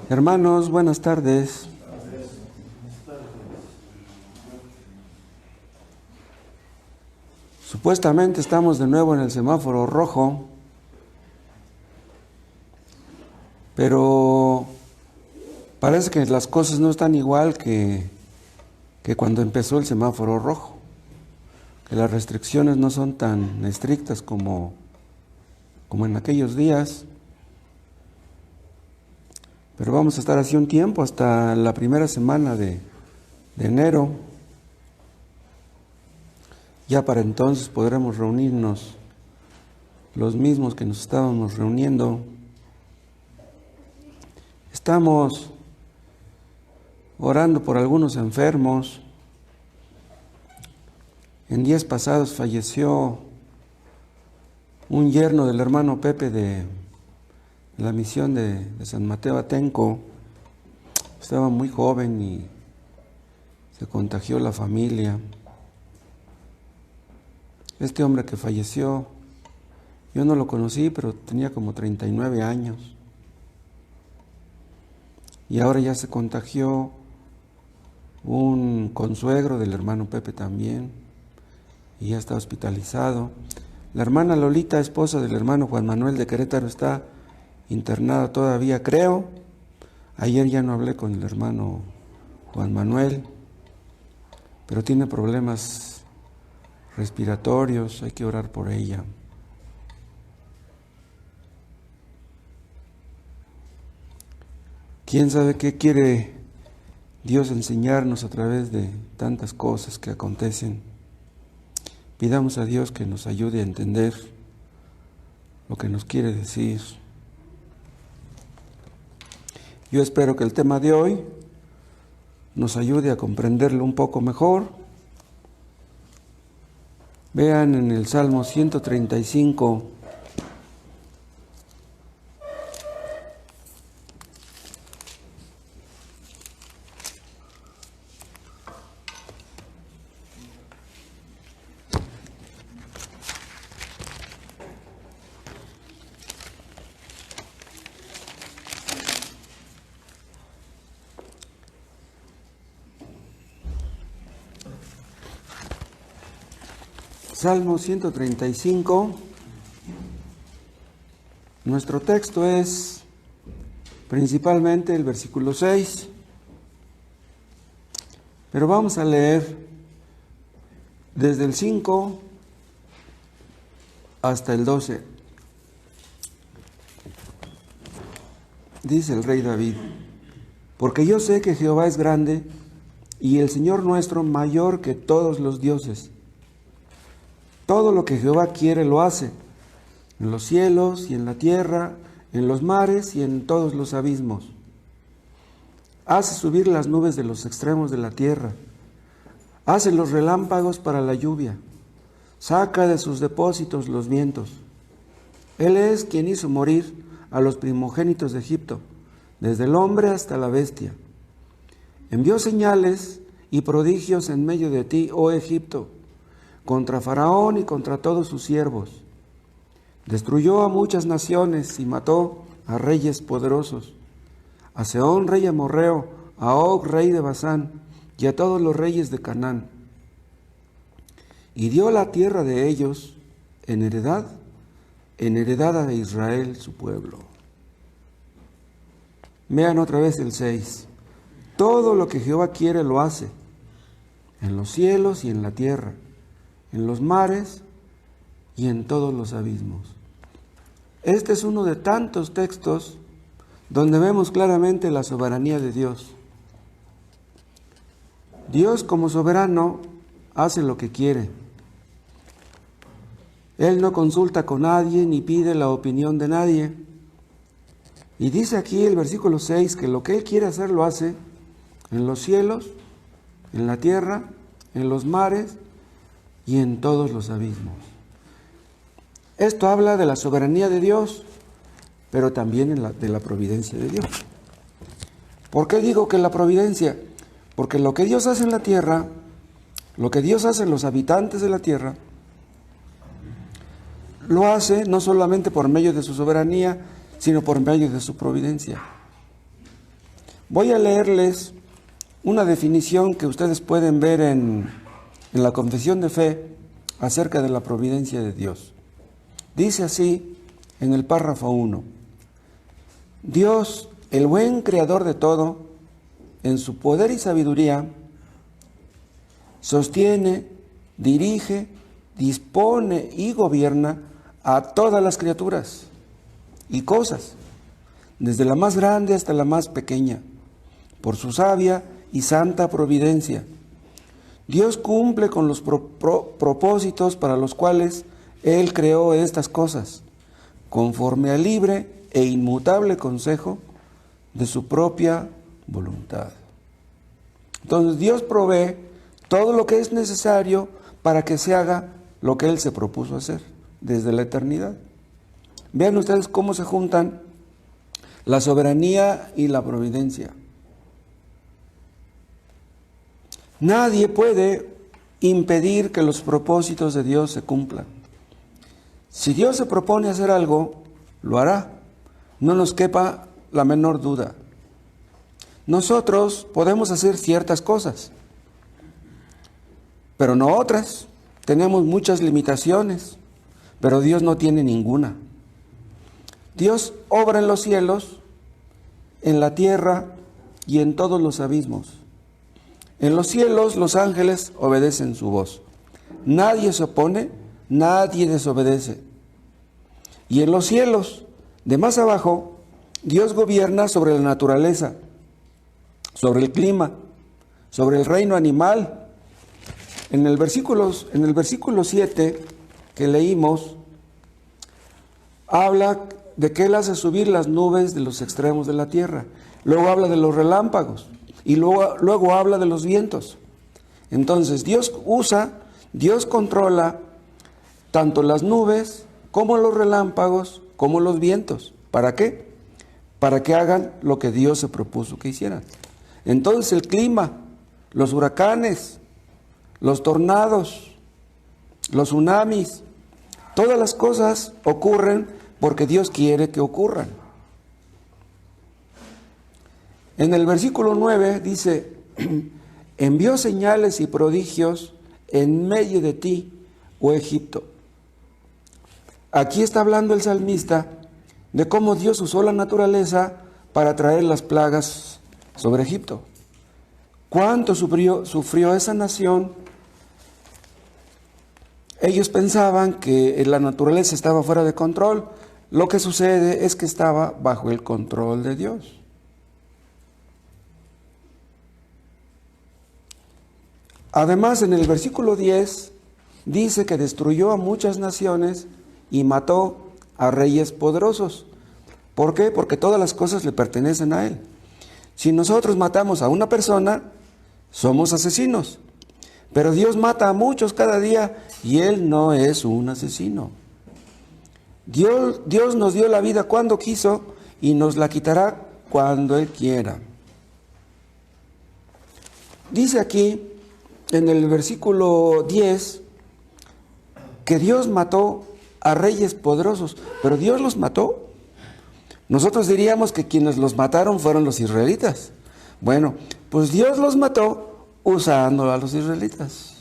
Hermanos, buenas tardes. Supuestamente estamos de nuevo en el semáforo rojo, pero parece que las cosas no están igual que cuando empezó el semáforo rojo, que las restricciones no son tan estrictas como en aquellos días. Pero vamos a estar así un tiempo, hasta la primera semana de enero. Ya para entonces podremos reunirnos los mismos que nos estábamos reuniendo. Estamos orando por algunos enfermos. En días pasados falleció un yerno del hermano Pepe de la misión de San Mateo Atenco. Estaba muy joven y se contagió la familia. Este hombre que falleció, yo no lo conocí, pero tenía como 39 años. Y ahora ya se contagió un consuegro del hermano Pepe también, y ya está hospitalizado. La hermana Lolita, esposa del hermano Juan Manuel de Querétaro, está internada todavía, creo. Ayer ya no hablé con el hermano Juan Manuel, pero tiene problemas respiratorios, hay que orar por ella. ¿Quién sabe qué quiere Dios enseñarnos a través de tantas cosas que acontecen? Pidamos a Dios que nos ayude a entender lo que nos quiere decir. Yo espero que el tema de hoy nos ayude a comprenderlo un poco mejor. Vean en el Salmo 135, Salmo 135, nuestro texto es principalmente el versículo 6, pero vamos a leer desde el 5 hasta el 12. Dice el rey David: porque yo sé que Jehová es grande y el Señor nuestro mayor que todos los dioses. Todo lo que Jehová quiere lo hace, en los cielos y en la tierra, en los mares y en todos los abismos. Hace subir las nubes de los extremos de la tierra, hace los relámpagos para la lluvia, saca de sus depósitos los vientos. Él es quien hizo morir a los primogénitos de Egipto, desde el hombre hasta la bestia. Envió señales y prodigios en medio de ti, oh Egipto, contra Faraón y contra todos sus siervos. Destruyó a muchas naciones y mató a reyes poderosos, a Sehón rey amorreo, a Og rey de Basán, y a todos los reyes de Canaán. Y dio la tierra de ellos en heredad a Israel su pueblo. Vean otra vez el 6. Todo lo que Jehová quiere lo hace, en los cielos y en la tierra, en los mares y en todos los abismos. Este es uno de tantos textos donde vemos claramente la soberanía de Dios. Dios, como soberano, hace lo que quiere. Él no consulta con nadie ni pide la opinión de nadie. Y dice aquí el versículo 6 que lo que Él quiere hacer lo hace en los cielos, en la tierra, en los mares y en todos los abismos. Esto habla de la soberanía de Dios, pero también de la providencia de Dios. ¿Por qué digo que la providencia? Porque lo que Dios hace en la tierra, lo que Dios hace en los habitantes de la tierra, lo hace no solamente por medio de su soberanía, sino por medio de su providencia. Voy a leerles una definición que ustedes pueden ver en la Confesión de Fe acerca de la providencia de Dios. Dice así en el párrafo 1: Dios, el buen creador de todo, en su poder y sabiduría, sostiene, dirige, dispone y gobierna a todas las criaturas y cosas, desde la más grande hasta la más pequeña, por su sabia y santa providencia. Dios cumple con los propósitos para los cuales Él creó estas cosas, conforme al libre e inmutable consejo de su propia voluntad. Entonces Dios provee todo lo que es necesario para que se haga lo que Él se propuso hacer desde la eternidad. Vean ustedes cómo se juntan la soberanía y la providencia. Nadie puede impedir que los propósitos de Dios se cumplan. Si Dios se propone hacer algo, lo hará. No nos quepa la menor duda. Nosotros podemos hacer ciertas cosas, pero no otras. Tenemos muchas limitaciones, pero Dios no tiene ninguna. Dios obra en los cielos, en la tierra y en todos los abismos. En los cielos los ángeles obedecen su voz. Nadie se opone, nadie desobedece. Y en los cielos, de más abajo, Dios gobierna sobre la naturaleza, sobre el clima, sobre el reino animal. En el versículo 7 que leímos, habla de que Él hace subir las nubes de los extremos de la tierra. Luego habla de los relámpagos y luego habla de los vientos. Entonces Dios controla tanto las nubes como los relámpagos, como los vientos. ¿Para qué? Para que hagan lo que Dios se propuso que hicieran. Entonces el clima, los huracanes, los tornados, los tsunamis, todas las cosas ocurren porque Dios quiere que ocurran. En el versículo 9 dice: envió señales y prodigios en medio de ti, oh Egipto. Aquí está hablando el salmista de cómo Dios usó la naturaleza para traer las plagas sobre Egipto. ¿Cuánto sufrió esa nación? Ellos pensaban que la naturaleza estaba fuera de control. Lo que sucede es que estaba bajo el control de Dios. Además, en el versículo 10 dice que destruyó a muchas naciones y mató a reyes poderosos. ¿Por qué? Porque todas las cosas le pertenecen a Él. Si nosotros matamos a una persona, somos asesinos. Pero Dios mata a muchos cada día y Él no es un asesino. Dios nos dio la vida cuando quiso y nos la quitará cuando Él quiera. Dice aquí en el versículo 10 que Dios mató a reyes poderosos, pero Dios los mató. Nosotros diríamos que quienes los mataron fueron los israelitas. Bueno, pues Dios los mató usando a los israelitas.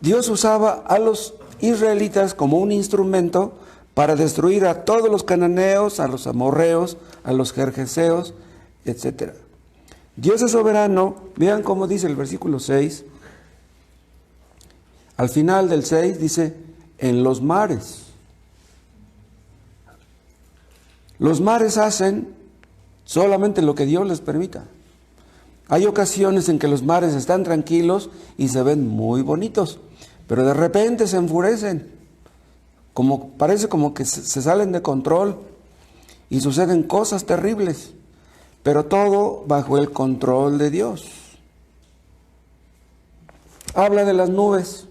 Dios usaba a los israelitas como un instrumento para destruir a todos los cananeos, a los amorreos, a los gergeseos, etc. Dios es soberano. Vean cómo dice el versículo 6. Al final del 6 dice: en los mares. Los mares hacen solamente lo que Dios les permita. Hay ocasiones en que los mares están tranquilos y se ven muy bonitos, pero de repente se enfurecen, parece como que se salen de control y suceden cosas terribles, pero todo bajo el control de Dios. Habla de las nubes,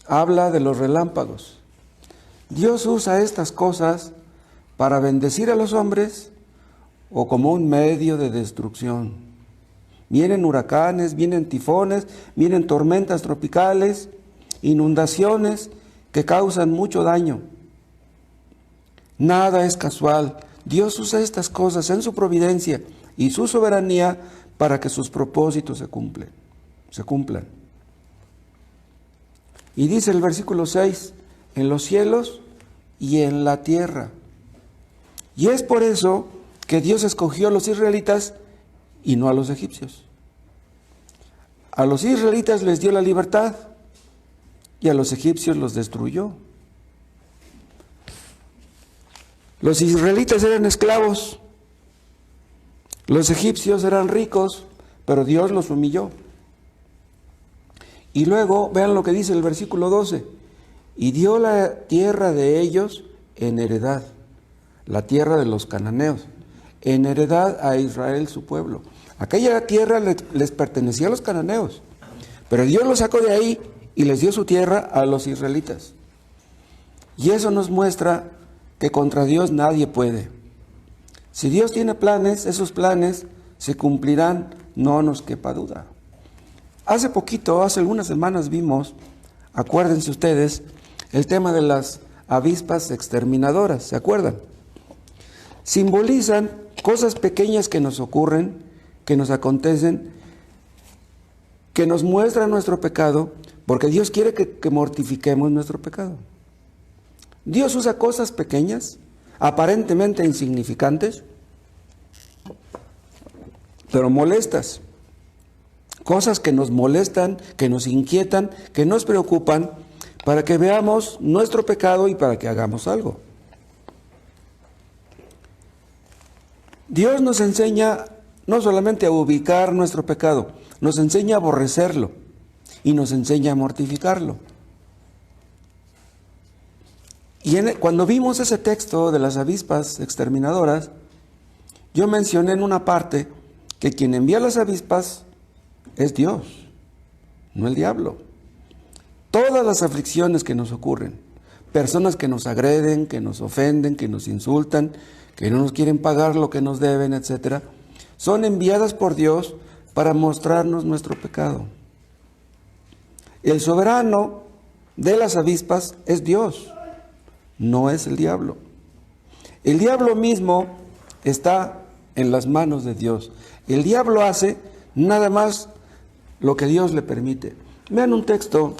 habla de los relámpagos. Dios usa estas cosas para bendecir a los hombres o como un medio de destrucción. Vienen huracanes, vienen tifones, vienen tormentas tropicales, inundaciones que causan mucho daño. Nada es casual, Dios usa estas cosas en su providencia y su soberanía para que sus propósitos se cumplan. Y dice el versículo 6, en los cielos y en la tierra. Y es por eso que Dios escogió a los israelitas y no a los egipcios. A los israelitas les dio la libertad y a los egipcios los destruyó. Los israelitas eran esclavos, los egipcios eran ricos, pero Dios los humilló. Y luego, vean lo que dice el versículo 12, y dio la tierra de ellos en heredad, la tierra de los cananeos, en heredad a Israel su pueblo. Aquella tierra les pertenecía a los cananeos, pero Dios los sacó de ahí y les dio su tierra a los israelitas. Y eso nos muestra que contra Dios nadie puede. Si Dios tiene planes, esos planes se cumplirán, no nos quepa duda. Hace algunas semanas vimos, acuérdense ustedes, el tema de las avispas exterminadoras, ¿se acuerdan? Simbolizan cosas pequeñas que nos ocurren, que nos acontecen, que nos muestran nuestro pecado, porque Dios quiere que mortifiquemos nuestro pecado. Dios usa cosas pequeñas, aparentemente insignificantes, pero molestas. Cosas que nos molestan, que nos inquietan, que nos preocupan, para que veamos nuestro pecado y para que hagamos algo. Dios nos enseña no solamente a ubicar nuestro pecado, nos enseña a aborrecerlo y nos enseña a mortificarlo. Y cuando vimos ese texto de las avispas exterminadoras, yo mencioné en una parte que quien envía las avispas es Dios, no el diablo. Todas las aflicciones que nos ocurren, personas que nos agreden, que nos ofenden, que nos insultan, que no nos quieren pagar lo que nos deben, etc., son enviadas por Dios para mostrarnos nuestro pecado. El soberano de las avispas es Dios, no es el diablo. El diablo mismo está en las manos de Dios. El diablo hace nada más lo que Dios le permite. Vean un texto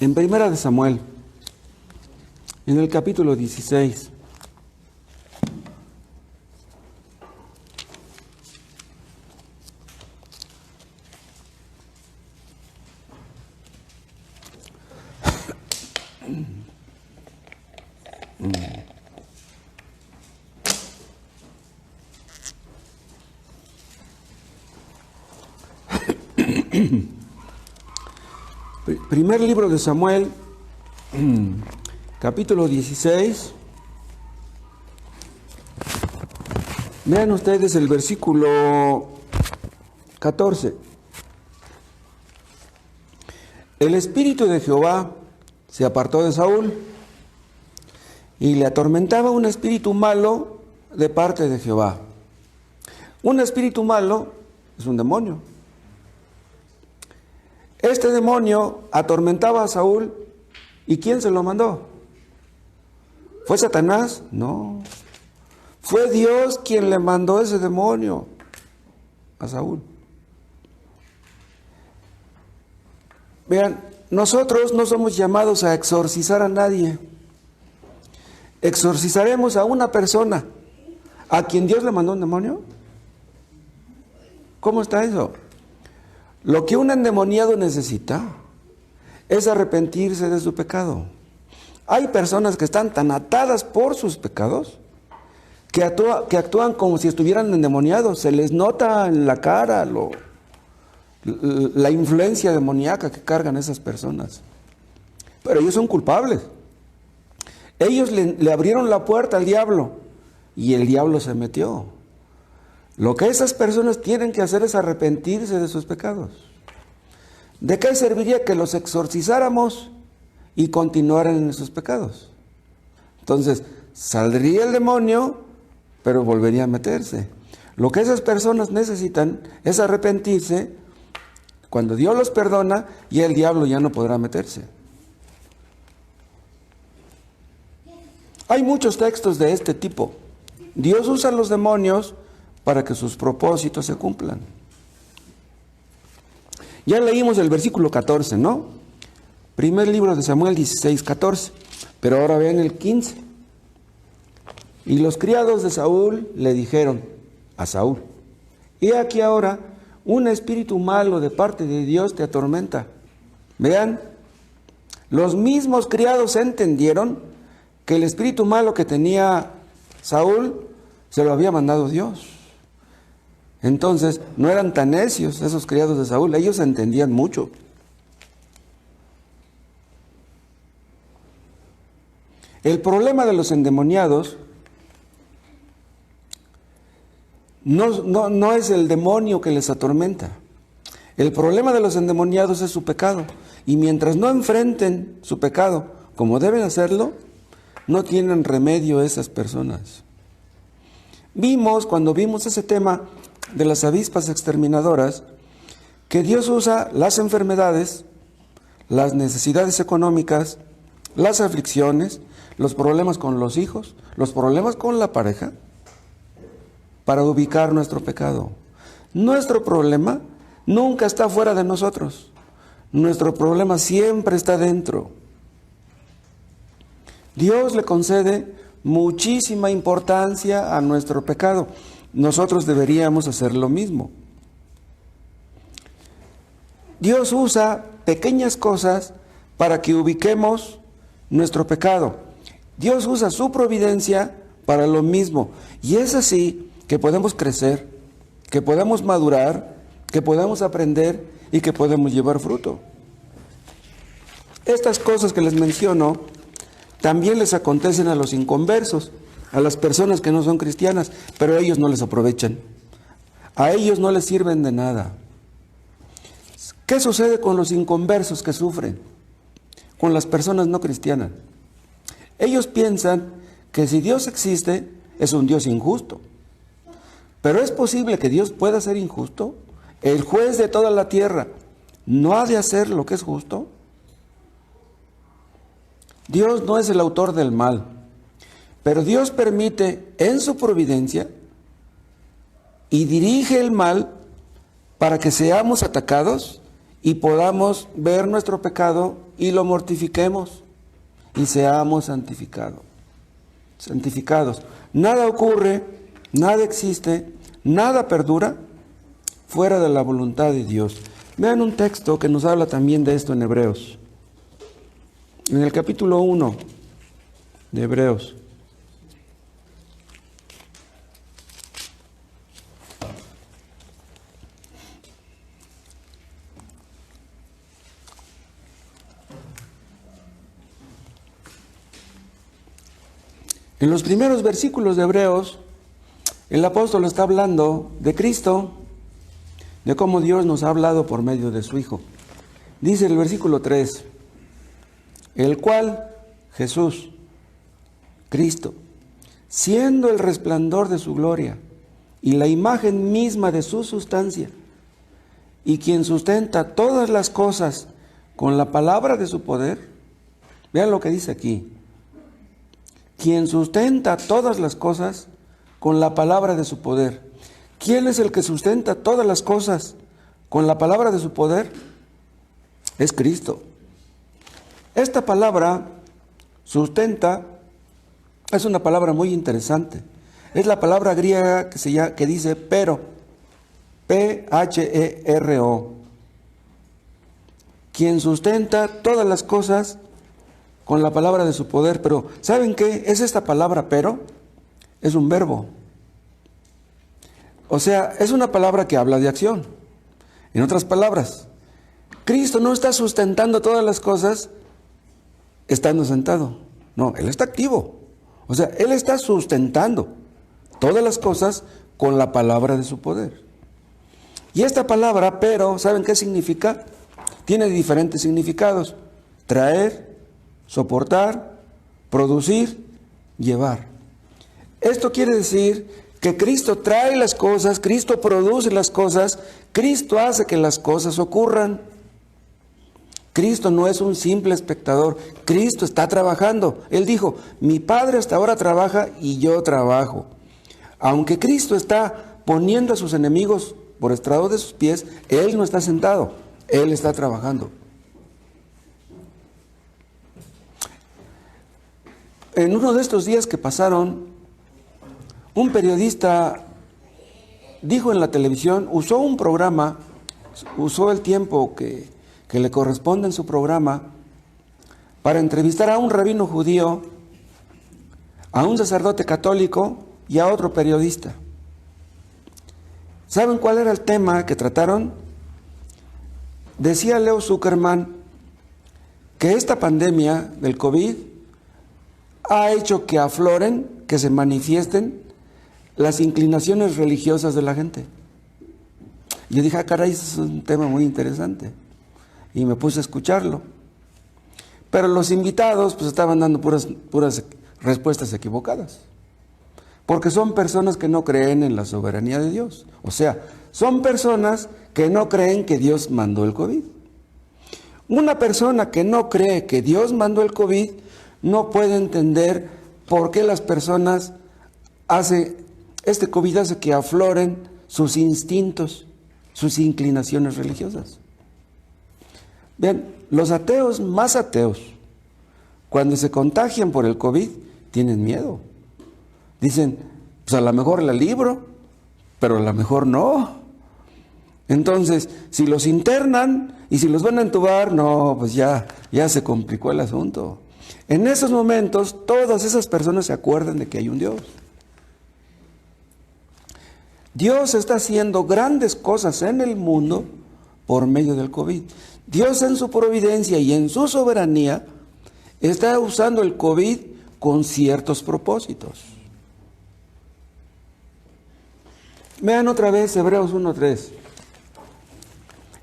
en Primera de Samuel, en el capítulo 16. Primer libro de Samuel, capítulo 16. Vean ustedes el versículo 14. El espíritu de Jehová se apartó de Saúl y le atormentaba un espíritu malo de parte de Jehová. Un espíritu malo es un demonio. Este demonio atormentaba a Saúl. ¿Y quién se lo mandó? ¿Fue Satanás? No. Fue Dios quien le mandó ese demonio a Saúl. Vean, nosotros no somos llamados a exorcizar a nadie. ¿Exorcizaremos a una persona a quien Dios le mandó un demonio? ¿Cómo está eso? Lo que un endemoniado necesita es arrepentirse de su pecado. Hay personas que están tan atadas por sus pecados que actúan como si estuvieran endemoniados. Se les nota en la cara la influencia demoníaca que cargan esas personas. Pero ellos son culpables. Ellos le abrieron la puerta al diablo y el diablo se metió. Lo que esas personas tienen que hacer es arrepentirse de sus pecados. ¿De qué serviría que los exorcizáramos y continuaran en esos pecados? Entonces, saldría el demonio, pero volvería a meterse. Lo que esas personas necesitan es arrepentirse cuando Dios los perdona y el diablo ya no podrá meterse. Hay muchos textos de este tipo. Dios usa a los demonios para que sus propósitos se cumplan. Ya leímos el versículo 14, ¿no? Primer libro de Samuel 16, 14. Pero ahora vean el 15. Y los criados de Saúl le dijeron a Saúl: he aquí ahora un espíritu malo de parte de Dios te atormenta. Vean, los mismos criados entendieron que el espíritu malo que tenía Saúl se lo había mandado Dios. Entonces, no eran tan necios esos criados de Saúl, ellos entendían mucho. El problema de los endemoniados no es el demonio que les atormenta. El problema de los endemoniados es su pecado. Y mientras no enfrenten su pecado como deben hacerlo, no tienen remedio esas personas. Cuando vimos ese tema de las avispas exterminadoras, que Dios usa las enfermedades, las necesidades económicas, las aflicciones, los problemas con los hijos, los problemas con la pareja, para ubicar nuestro pecado. Nuestro problema nunca está fuera de nosotros. Nuestro problema siempre está dentro. Dios le concede muchísima importancia a nuestro pecado. Nosotros deberíamos hacer lo mismo. Dios usa pequeñas cosas para que ubiquemos nuestro pecado. Dios usa su providencia para lo mismo. Y es así que podemos crecer, que podemos madurar, que podemos aprender y que podemos llevar fruto. Estas cosas que les menciono también les acontecen a los inconversos, a las personas que no son cristianas, pero a ellos no les aprovechan. A ellos no les sirven de nada. ¿Qué sucede con los inconversos que sufren? Con las personas no cristianas. Ellos piensan que si Dios existe, es un Dios injusto. Pero ¿es posible que Dios pueda ser injusto? ¿El juez de toda la tierra no ha de hacer lo que es justo? Dios no es el autor del mal, pero Dios permite en su providencia y dirige el mal para que seamos atacados y podamos ver nuestro pecado y lo mortifiquemos y seamos santificados. Nada ocurre, nada existe, nada perdura fuera de la voluntad de Dios. Vean un texto que nos habla también de esto en Hebreos. En el capítulo 1 de Hebreos. En los primeros versículos de Hebreos, el apóstol está hablando de Cristo, de cómo Dios nos ha hablado por medio de su Hijo. Dice el versículo 3, el cual, Jesús, Cristo, siendo el resplandor de su gloria y la imagen misma de su sustancia, y quien sustenta todas las cosas con la palabra de su poder, vean lo que dice aquí, quien sustenta todas las cosas con la palabra de su poder. ¿Quién es el que sustenta todas las cosas con la palabra de su poder? Es Cristo. Esta palabra, sustenta, es una palabra muy interesante. Es la palabra griega que dice pero, P-H-E-R-O. Quien sustenta todas las cosas con la palabra de su poder. Pero, ¿saben qué es esta palabra pero? Es un verbo. O sea, es una palabra que habla de acción. En otras palabras, Cristo no está sustentando todas las cosas estando sentado. No, Él está activo. O sea, Él está sustentando todas las cosas con la palabra de su poder. Y esta palabra, pero, ¿saben qué significa? Tiene diferentes significados. Traer, soportar, producir, llevar. Esto quiere decir que Cristo trae las cosas, Cristo produce las cosas, Cristo hace que las cosas ocurran. Cristo no es un simple espectador, Cristo está trabajando. Él dijo, mi Padre hasta ahora trabaja y yo trabajo. Aunque Cristo está poniendo a sus enemigos por estrado de sus pies, Él no está sentado, Él está trabajando. En uno de estos días que pasaron, un periodista dijo en la televisión, usó un programa, usó el tiempo que le corresponde en su programa para entrevistar a un rabino judío, a un sacerdote católico y a otro periodista. ¿Saben cuál era el tema que trataron? Decía Leo Zuckerman que esta pandemia del COVID ha hecho que afloren, que se manifiesten las inclinaciones religiosas de la gente. Yo dije, caray, es un tema muy interesante. Y me puse a escucharlo. Pero los invitados pues estaban dando puras respuestas equivocadas. Porque son personas que no creen en la soberanía de Dios. O sea, son personas que no creen que Dios mandó el COVID. Una persona que no cree que Dios mandó el COVID no puede entender por qué las personas este COVID hace que afloren sus instintos, sus inclinaciones religiosas. Vean, los ateos más ateos, cuando se contagian por el COVID, tienen miedo. Dicen, pues a lo mejor la libro, pero a lo mejor no. Entonces, si los internan y si los van a entubar, no, pues ya se complicó el asunto. En esos momentos, todas esas personas se acuerdan de que hay un Dios. Dios está haciendo grandes cosas en el mundo por medio del COVID. Dios en su providencia y en su soberanía está usando el COVID con ciertos propósitos. Vean otra vez Hebreos 1:3.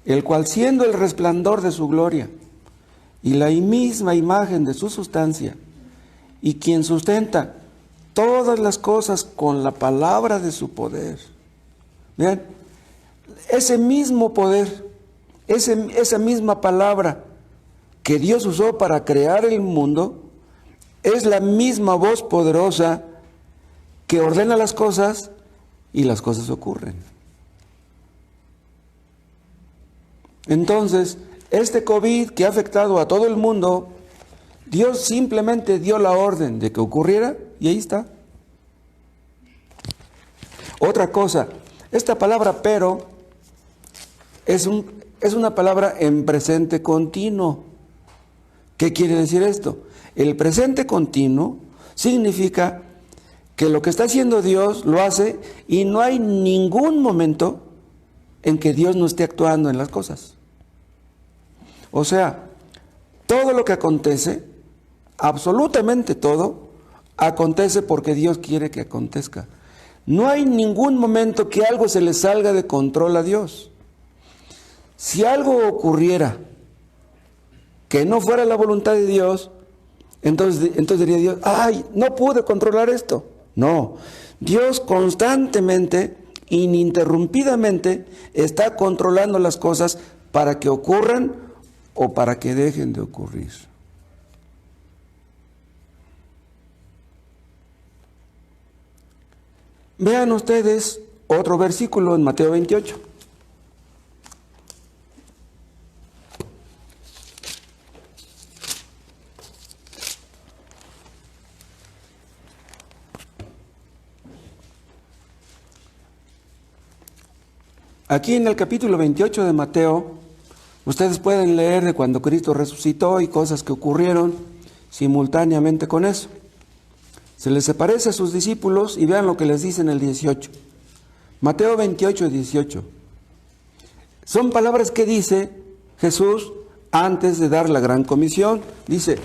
El cual siendo el resplandor de su gloria y la misma imagen de su sustancia, y quien sustenta todas las cosas con la palabra de su poder. Vean, ese mismo poder, esa misma palabra que Dios usó para crear el mundo, es la misma voz poderosa que ordena las cosas y las cosas ocurren. Entonces, este COVID que ha afectado a todo el mundo, Dios simplemente dio la orden de que ocurriera y ahí está. Otra cosa, esta palabra pero es una palabra en presente continuo. ¿Qué quiere decir esto? El presente continuo significa que lo que está haciendo Dios lo hace y no hay ningún momento en que Dios no esté actuando en las cosas. O sea, todo lo que acontece, absolutamente todo, acontece porque Dios quiere que acontezca. No hay ningún momento que algo se le salga de control a Dios. Si algo ocurriera que no fuera la voluntad de Dios, entonces diría Dios, ¡ay, no pude controlar esto! No, Dios constantemente, ininterrumpidamente, está controlando las cosas para que ocurran o para que dejen de ocurrir. Vean ustedes otro versículo en Mateo 28. Aquí en el capítulo 28 de Mateo, ustedes pueden leer de cuando Cristo resucitó y cosas que ocurrieron simultáneamente con eso. Se les aparece a sus discípulos y vean lo que les dice en el 18. Mateo 28, 18. Son palabras que dice Jesús antes de dar la gran comisión. Dice,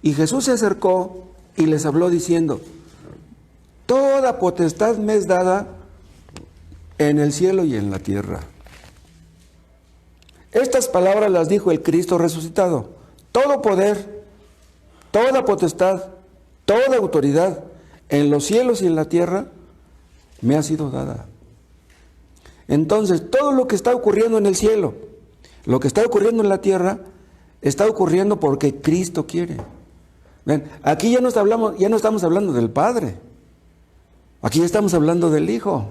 y Jesús se acercó y les habló diciendo, toda potestad me es dada en el cielo y en la tierra. Estas palabras las dijo el Cristo resucitado. Todo poder, toda potestad, toda autoridad en los cielos y en la tierra me ha sido dada. Entonces, todo lo que está ocurriendo en el cielo, lo que está ocurriendo en la tierra, está ocurriendo porque Cristo quiere. Ven, aquí ya no estamos hablando del Padre. Aquí ya estamos hablando del Hijo.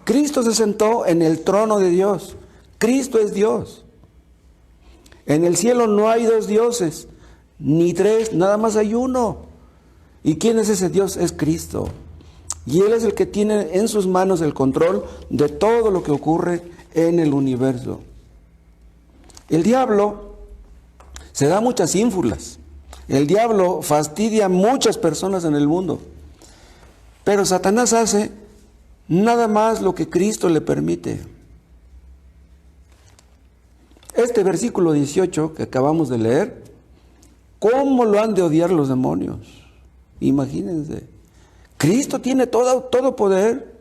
Cristo se sentó en el trono de Dios. Cristo es Dios. En el cielo no hay dos dioses, ni tres, nada más hay uno. ¿Y quién es ese Dios? Es Cristo. Y Él es el que tiene en sus manos el control de todo lo que ocurre en el universo. El diablo se da muchas ínfulas. El diablo fastidia a muchas personas en el mundo. Pero Satanás hace nada más lo que Cristo le permite. Este versículo 18 que acabamos de leer, ¿cómo lo han de odiar los demonios? Imagínense. Cristo tiene todo poder.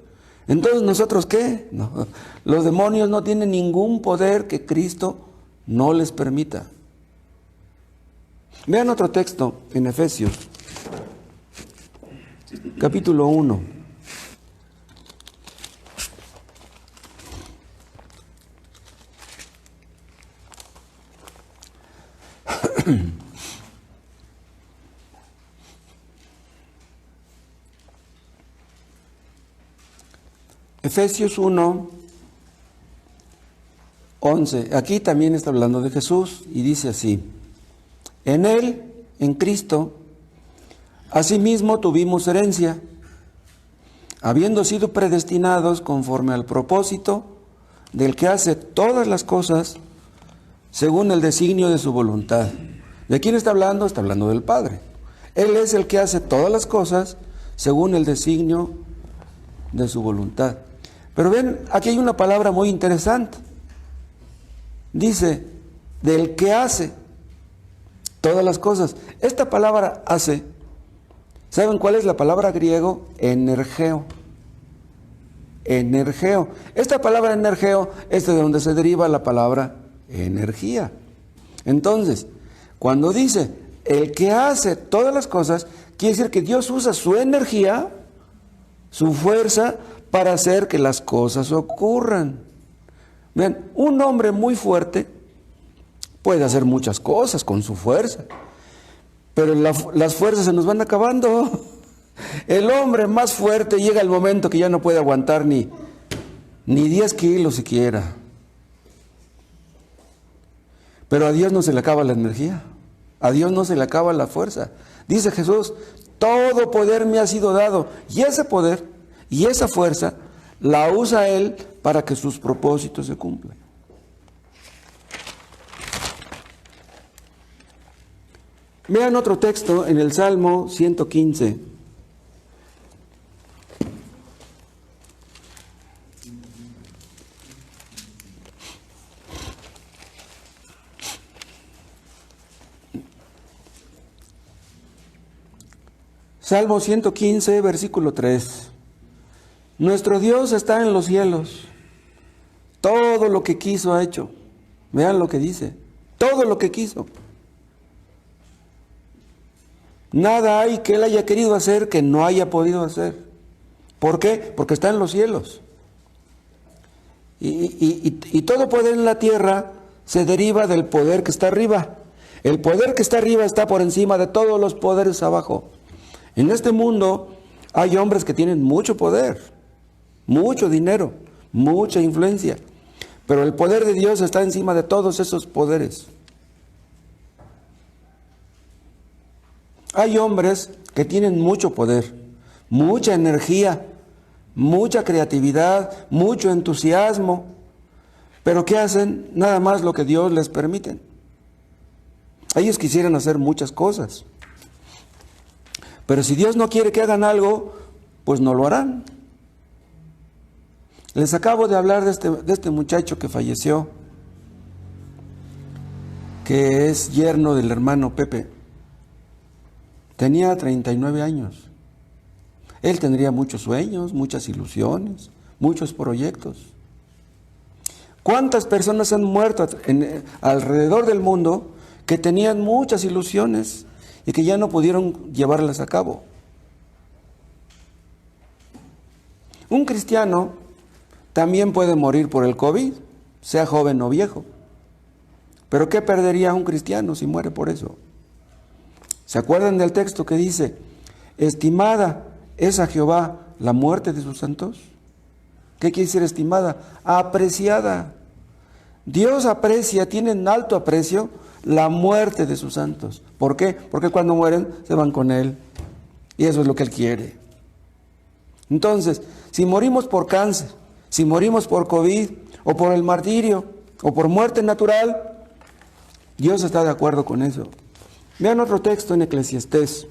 Entonces, ¿nosotros qué? No, los demonios no tienen ningún poder que Cristo no les permita. Vean otro texto en Efesios, capítulo 1. Efesios 1, 11. Aquí también está hablando de Jesús y dice así: en Él, en Cristo, asimismo tuvimos herencia, habiendo sido predestinados conforme al propósito del que hace todas las cosas según el designio de su voluntad. ¿De quién está hablando? Está hablando del Padre. Él es el que hace todas las cosas según el designio de su voluntad. Pero ven, aquí hay una palabra muy interesante. Dice, del que hace todas las cosas. Esta palabra hace, ¿saben cuál es la palabra griego? Energeo. Energeo. Esta palabra energeo es de donde se deriva la palabra energía. Entonces, cuando dice el que hace todas las cosas, quiere decir que Dios usa su energía, su fuerza, para hacer que las cosas ocurran. Vean, un hombre muy fuerte puede hacer muchas cosas con su fuerza, pero las fuerzas se nos van acabando. El hombre más fuerte llega el momento que ya no puede aguantar ni 10 kilos siquiera. Pero a Dios no se le acaba la energía, a Dios no se le acaba la fuerza. Dice Jesús, todo poder me ha sido dado, y ese poder y esa fuerza la usa Él para que sus propósitos se cumplan. Vean otro texto en el Salmo 115. Salmo 115, versículo 3. Nuestro Dios está en los cielos. Todo lo que quiso ha hecho. Vean lo que dice. Todo lo que quiso. Nada hay que Él haya querido hacer que no haya podido hacer. ¿Por qué? Porque está en los cielos. Y todo poder en la tierra se deriva del poder que está arriba. El poder que está arriba está por encima de todos los poderes abajo. En este mundo hay hombres que tienen mucho poder, mucho dinero, mucha influencia, pero el poder de Dios está encima de todos esos poderes. Hay hombres que tienen mucho poder, mucha energía, mucha creatividad, mucho entusiasmo, pero ¿qué hacen? Nada más lo que Dios les permite. Ellos quisieran hacer muchas cosas, pero si Dios no quiere que hagan algo, pues no lo harán. Les acabo de hablar de este muchacho que falleció, que es yerno del hermano Pepe. Tenía 39 años. Él tendría muchos sueños, muchas ilusiones, muchos proyectos. ¿Cuántas personas han muerto alrededor del mundo que tenían muchas ilusiones y que ya no pudieron llevarlas a cabo? Un cristiano también puede morir por el COVID, sea joven o viejo. Pero ¿qué perdería un cristiano si muere por eso? ¿Se acuerdan del texto que dice, estimada es a Jehová la muerte de sus santos? ¿Qué quiere decir estimada? Apreciada. Dios aprecia, tiene en alto aprecio la muerte de sus santos. ¿Por qué? Porque cuando mueren se van con Él. Y eso es lo que Él quiere. Entonces, si morimos por cáncer, si morimos por COVID, o por el martirio, o por muerte natural, Dios está de acuerdo con eso. Vean otro texto en Eclesiastés,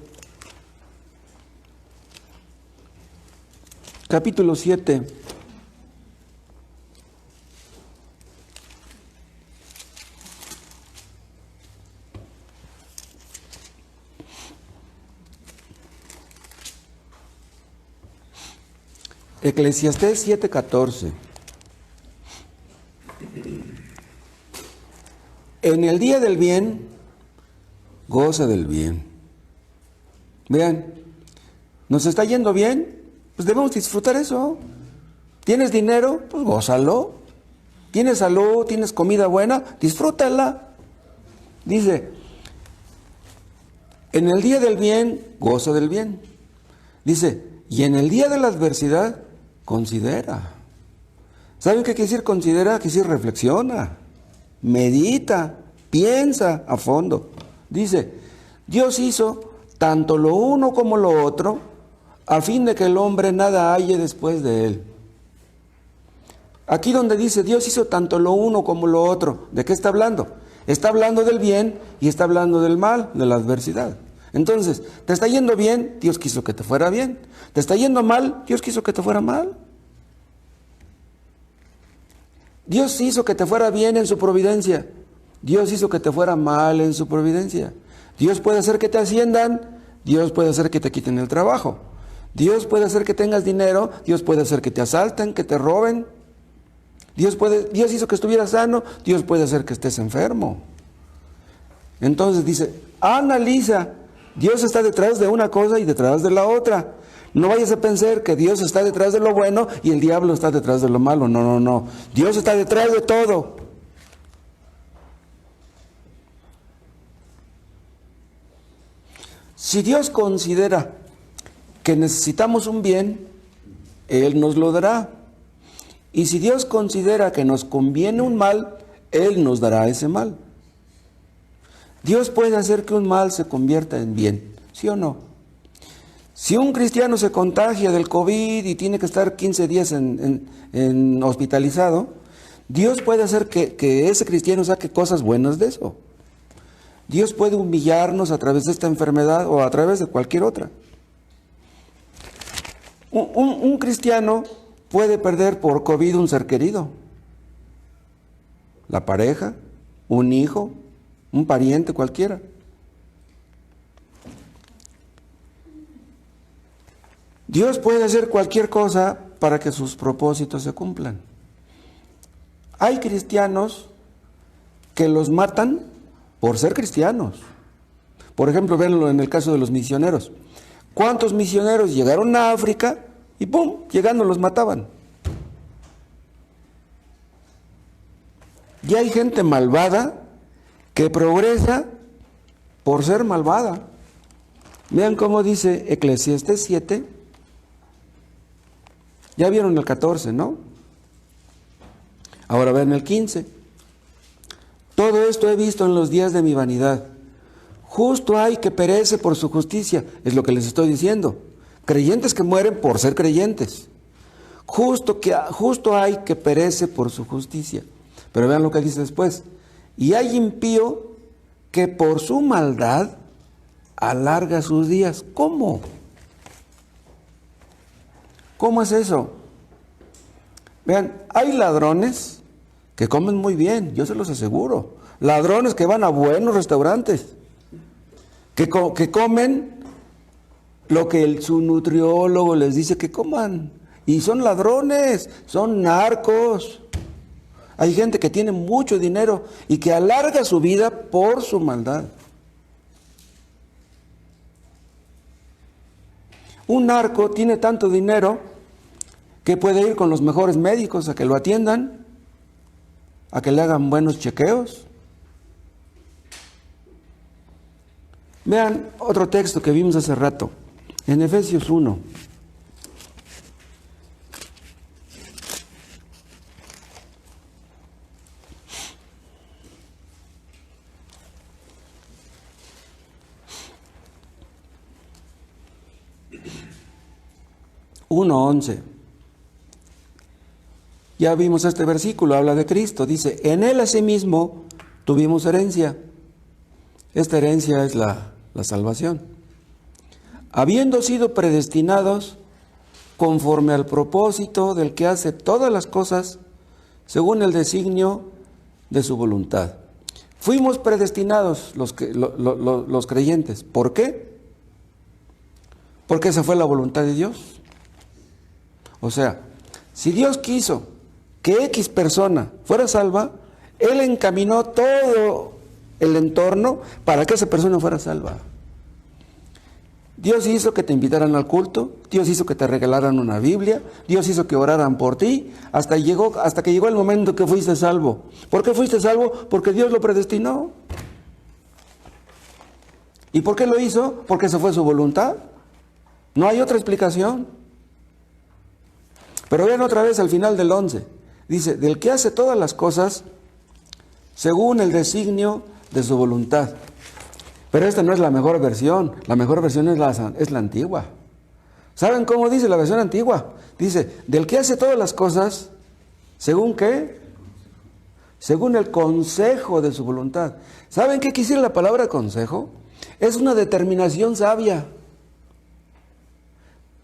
capítulo 7. Eclesiastés 7:14. En el día del bien, goza del bien. Vean, ¿nos está yendo bien? Pues debemos disfrutar eso. ¿Tienes dinero? Pues gózalo. ¿Tienes salud? ¿Tienes comida buena? Disfrútala. Dice, en el día del bien, goza del bien. Dice, y en el día de la adversidad, considera. ¿Saben qué quiere decir considera? Quiere decir reflexiona, medita, piensa a fondo. Dice, Dios hizo tanto lo uno como lo otro, a fin de que el hombre nada halle después de él. Aquí donde dice Dios hizo tanto lo uno como lo otro, ¿de qué está hablando? Está hablando del bien y está hablando del mal, de la adversidad. Entonces, ¿te está yendo bien? Dios quiso que te fuera bien. ¿Te está yendo mal? Dios quiso que te fuera mal. Dios hizo que te fuera bien en su providencia. Dios hizo que te fuera mal en su providencia. Dios puede hacer que te asciendan. Dios puede hacer que te quiten el trabajo. Dios puede hacer que tengas dinero. Dios puede hacer que te asalten, que te roben. Dios hizo que estuvieras sano. Dios puede hacer que estés enfermo. Entonces dice, analiza. Dios está detrás de una cosa y detrás de la otra. No vayas a pensar que Dios está detrás de lo bueno y el diablo está detrás de lo malo. No, no, no. Dios está detrás de todo. Si Dios considera que necesitamos un bien, Él nos lo dará. Y si Dios considera que nos conviene un mal, Él nos dará ese mal. Dios puede hacer que un mal se convierta en bien, ¿sí o no? Si un cristiano se contagia del COVID y tiene que estar 15 días en hospitalizado, Dios puede hacer que ese cristiano saque cosas buenas de eso. Dios puede humillarnos a través de esta enfermedad o a través de cualquier otra. Un cristiano puede perder por COVID un ser querido, la pareja, un hijo, un pariente cualquiera. Dios puede hacer cualquier cosa para que sus propósitos se cumplan. Hay cristianos que los matan por ser cristianos. Por ejemplo, véanlo en el caso de los misioneros. ¿Cuántos misioneros llegaron a África y ¡pum!, llegando los mataban? Y hay gente malvada que progresa por ser malvada. Vean cómo dice Eclesiastés 7. Ya vieron el 14, ¿no? Ahora vean el 15. Todo esto he visto en los días de mi vanidad. Justo hay que perece por su justicia, es lo que les estoy diciendo. Creyentes que mueren por ser creyentes. Justo hay que perece por su justicia. Pero vean lo que dice después. Y hay impío que por su maldad alarga sus días. ¿Cómo? ¿Cómo es eso? Vean, hay ladrones que comen muy bien, yo se los aseguro. Ladrones que van a buenos restaurantes, que comen lo que su nutriólogo les dice que coman. Y son ladrones, son narcos. Hay gente que tiene mucho dinero y que alarga su vida por su maldad. Un narco tiene tanto dinero que puede ir con los mejores médicos a que lo atiendan, a que le hagan buenos chequeos. Vean otro texto que vimos hace rato, en Efesios 1. Uno 11. Ya vimos este versículo, habla de Cristo, dice, en Él asimismo tuvimos herencia. Esta herencia es la salvación. Habiendo sido predestinados conforme al propósito del que hace todas las cosas según el designio de su voluntad. Fuimos predestinados los creyentes. ¿Por qué? Porque esa fue la voluntad de Dios. O sea, si Dios quiso que X persona fuera salva, Él encaminó todo el entorno para que esa persona fuera salva. Dios hizo que te invitaran al culto, Dios hizo que te regalaran una Biblia, Dios hizo que oraran por ti, hasta que llegó el momento que fuiste salvo. ¿Por qué fuiste salvo? Porque Dios lo predestinó. ¿Y por qué lo hizo? Porque esa fue su voluntad. No hay otra explicación. Pero vean otra vez al final del 11. Dice, del que hace todas las cosas según el designio de su voluntad. Pero esta no es la mejor versión. La mejor versión es la antigua. ¿Saben cómo dice la versión antigua? Dice, del que hace todas las cosas, ¿según qué? Según el consejo de su voluntad. ¿Saben qué quisiera la palabra consejo? Es una determinación sabia.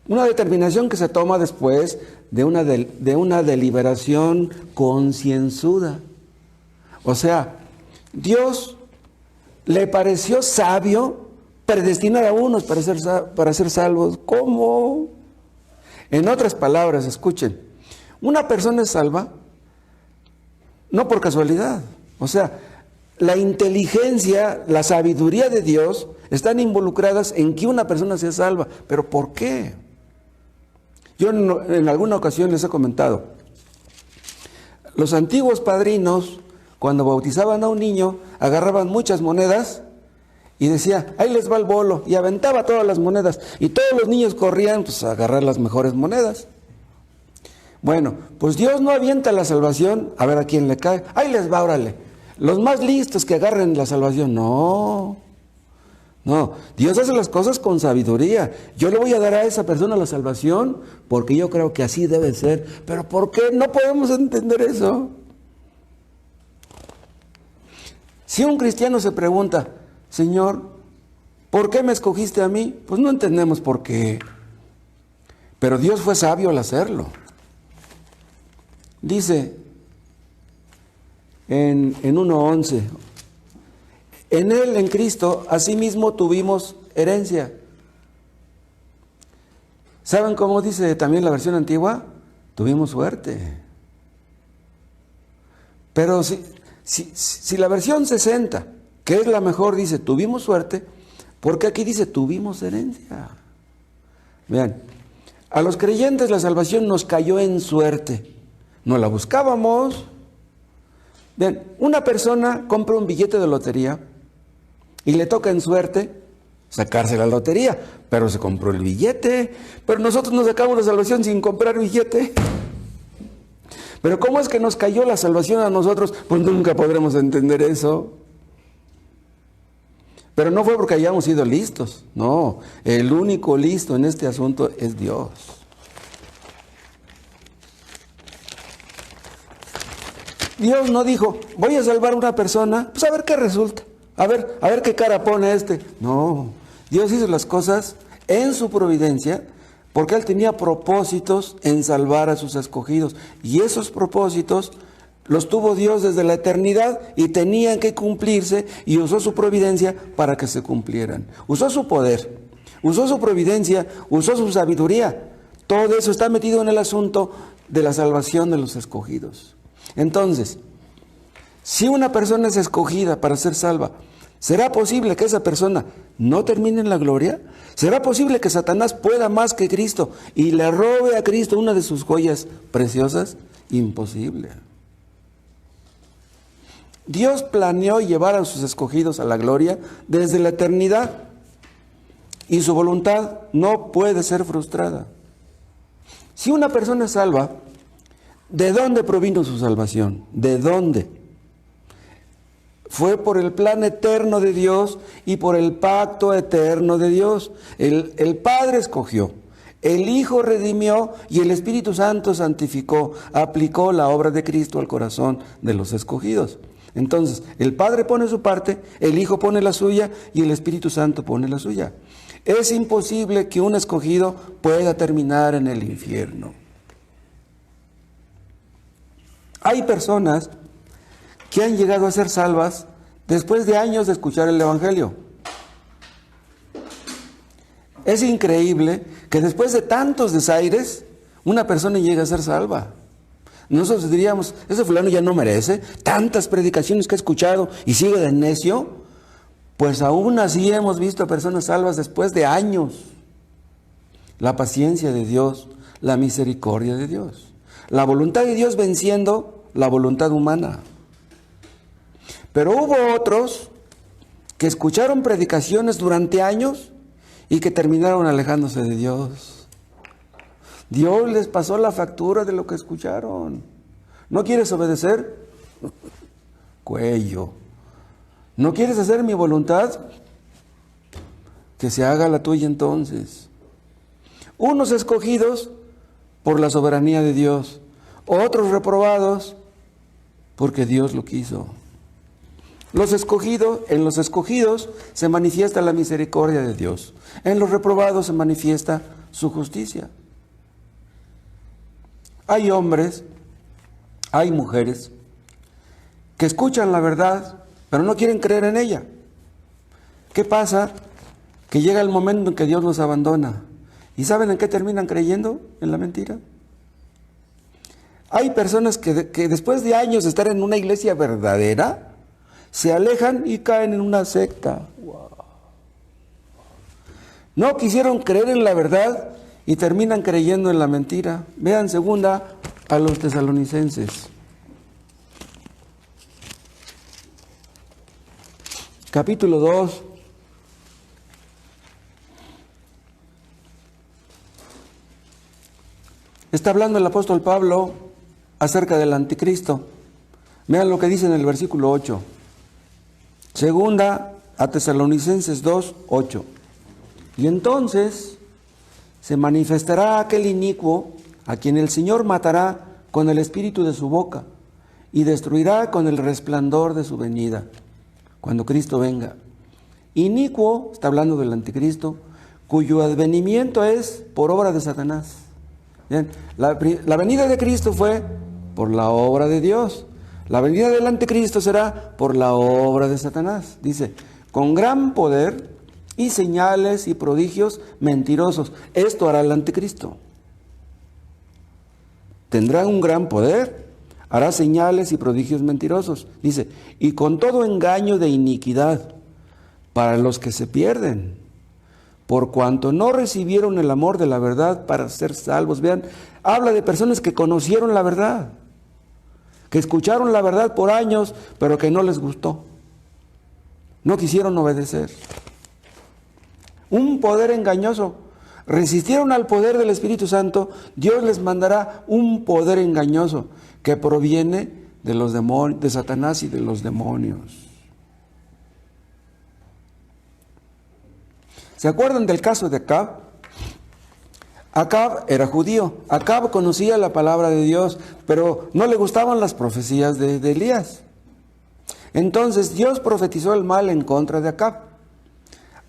Una determinación que se toma después de una deliberación concienzuda. O sea, Dios le pareció sabio predestinar a unos para ser salvos. ¿Cómo? En otras palabras, escuchen, una persona es salva no por casualidad. O sea, la inteligencia, la sabiduría de Dios están involucradas en que una persona sea salva. ¿Pero por qué? Yo en alguna ocasión les he comentado, los antiguos padrinos, cuando bautizaban a un niño, agarraban muchas monedas y decía, ahí les va el bolo, y aventaba todas las monedas, y todos los niños corrían pues, a agarrar las mejores monedas. Bueno, pues Dios no avienta la salvación a ver a quién le cae, ahí les va, órale, los más listos que agarren la salvación. No, Dios hace las cosas con sabiduría. Yo le voy a dar a esa persona la salvación porque yo creo que así debe ser. Pero ¿por qué no podemos entender eso? Si un cristiano se pregunta, Señor, ¿por qué me escogiste a mí? Pues no entendemos por qué. Pero Dios fue sabio al hacerlo. Dice en 1:11, en Él, en Cristo, asimismo tuvimos herencia. ¿Saben cómo dice también la versión antigua? Tuvimos suerte. Pero si la versión 60, que es la mejor, dice tuvimos suerte, ¿por qué aquí dice tuvimos herencia? Vean, a los creyentes la salvación nos cayó en suerte. No la buscábamos. Vean, una persona compra un billete de lotería y le toca en suerte sacarse la lotería, pero se compró el billete. Pero nosotros nos sacamos la salvación sin comprar billete. Pero ¿cómo es que nos cayó la salvación a nosotros? Pues nunca podremos entender eso. Pero no fue porque hayamos sido listos, no. El único listo en este asunto es Dios. Dios no dijo, voy a salvar a una persona, pues a ver qué resulta. A ver qué cara pone este. No, Dios hizo las cosas en su providencia porque Él tenía propósitos en salvar a sus escogidos. Y esos propósitos los tuvo Dios desde la eternidad y tenían que cumplirse y usó su providencia para que se cumplieran. Usó su poder, usó su providencia, usó su sabiduría. Todo eso está metido en el asunto de la salvación de los escogidos. Entonces, si una persona es escogida para ser salva, ¿será posible que esa persona no termine en la gloria? ¿Será posible que Satanás pueda más que Cristo y le robe a Cristo una de sus joyas preciosas? Imposible. Dios planeó llevar a sus escogidos a la gloria desde la eternidad. y su voluntad no puede ser frustrada. Si una persona es salva, ¿de dónde provino su salvación? ¿De dónde? Fue por el plan eterno de Dios y por el pacto eterno de Dios. El Padre escogió, el Hijo redimió y el Espíritu Santo santificó, aplicó la obra de Cristo al corazón de los escogidos. Entonces, el Padre pone su parte, el Hijo pone la suya y el Espíritu Santo pone la suya. Es imposible que un escogido pueda terminar en el infierno. Hay personas que han llegado a ser salvas después de años de escuchar el Evangelio. Es increíble que después de tantos desaires, una persona llegue a ser salva. Nosotros diríamos, ese fulano ya no merece tantas predicaciones que ha escuchado y sigue de necio. Pues aún así hemos visto a personas salvas después de años. La paciencia de Dios, la misericordia de Dios, la voluntad de Dios venciendo la voluntad humana. Pero hubo otros que escucharon predicaciones durante años y que terminaron alejándose de Dios. Dios les pasó la factura de lo que escucharon. ¿No quieres obedecer? Cuello. ¿No quieres hacer mi voluntad? Que se haga la tuya entonces. Unos escogidos por la soberanía de Dios, otros reprobados porque Dios lo quiso. En los escogidos se manifiesta la misericordia de Dios. En los reprobados se manifiesta su justicia. Hay hombres, hay mujeres que escuchan la verdad, pero no quieren creer en ella. ¿Qué pasa? Que llega el momento en que Dios los abandona. ¿Y saben en qué terminan creyendo? En la mentira. Hay personas que después de años de estar en una iglesia verdadera, se alejan y caen en una secta. Wow. No quisieron creer en la verdad y terminan creyendo en la mentira. Vean segunda a los Tesalonicenses. Capítulo 2. Está hablando el apóstol Pablo acerca del anticristo. Vean lo que dice en el versículo 8. Segunda a Tesalonicenses 2, 8. Y entonces se manifestará aquel inicuo a quien el Señor matará con el espíritu de su boca y destruirá con el resplandor de su venida, cuando Cristo venga. Inicuo, está hablando del anticristo, cuyo advenimiento es por obra de Satanás. Bien, la venida de Cristo fue por la obra de Dios. La venida del anticristo será por la obra de Satanás. Dice, con gran poder y señales y prodigios mentirosos. Esto hará el anticristo. Tendrá un gran poder, hará señales y prodigios mentirosos. Dice, y con todo engaño de iniquidad para los que se pierden, por cuanto no recibieron el amor de la verdad para ser salvos. Vean, habla de personas que conocieron la verdad, que escucharon la verdad por años, pero que no les gustó. No quisieron obedecer. Un poder engañoso. Resistieron al poder del Espíritu Santo. Dios les mandará un poder engañoso que proviene de los demonios, de Satanás y de los demonios. ¿Se acuerdan del caso de Acab? Acab era judío. Acab conocía la palabra de Dios, pero no le gustaban las profecías de Elías. Entonces Dios profetizó el mal en contra de Acab.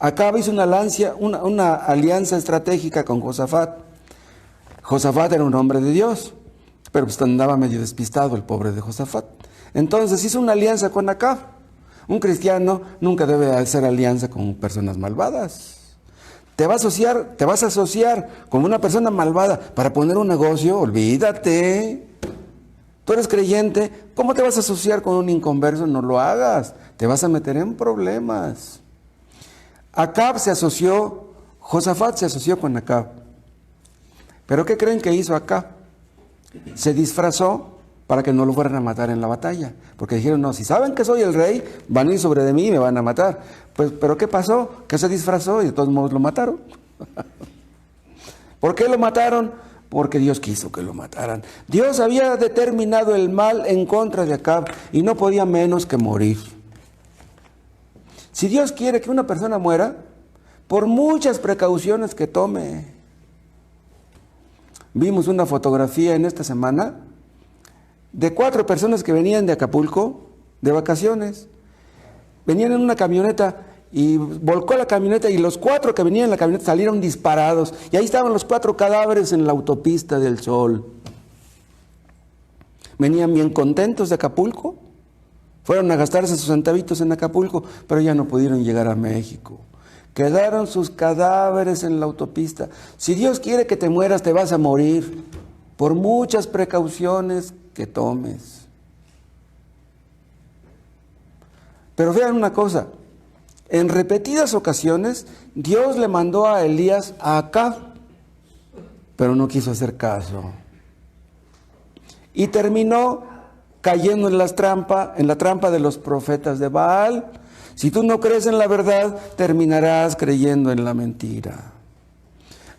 Acab hizo una alianza estratégica con Josafat. Josafat era un hombre de Dios, pero pues andaba medio despistado el pobre de Josafat. Entonces hizo una alianza con Acab. Un cristiano nunca debe hacer alianza con personas malvadas. Te vas a asociar con una persona malvada para poner un negocio, olvídate. Tú eres creyente, ¿cómo te vas a asociar con un inconverso? No lo hagas, te vas a meter en problemas. Acab se asoció, Josafat se asoció con Acab. ¿Pero qué creen que hizo Acab? Se disfrazó para que no lo fueran a matar en la batalla. Porque dijeron, no, si saben que soy el rey, van a ir sobre de mí y me van a matar. Pues, ¿pero qué pasó? Que se disfrazó y de todos modos lo mataron. ¿Por qué lo mataron? Porque Dios quiso que lo mataran. Dios había determinado el mal en contra de Acab y no podía menos que morir. Si Dios quiere que una persona muera, por muchas precauciones que tome. Vimos una fotografía en esta semana de 4 personas que venían de Acapulco de vacaciones. Venían en una camioneta y volcó la camioneta y los 4 que venían en la camioneta salieron disparados. Y ahí estaban los 4 cadáveres en la autopista del Sol. Venían bien contentos de Acapulco. Fueron a gastarse sus centavitos en Acapulco, pero ya no pudieron llegar a México. Quedaron sus cadáveres en la autopista. Si Dios quiere que te mueras, te vas a morir por muchas precauciones que tomes. Pero vean una cosa, en repetidas ocasiones Dios le mandó a Elías a Acab, pero no quiso hacer caso. Y terminó cayendo en la trampa de los profetas de Baal. Si tú no crees en la verdad, terminarás creyendo en la mentira.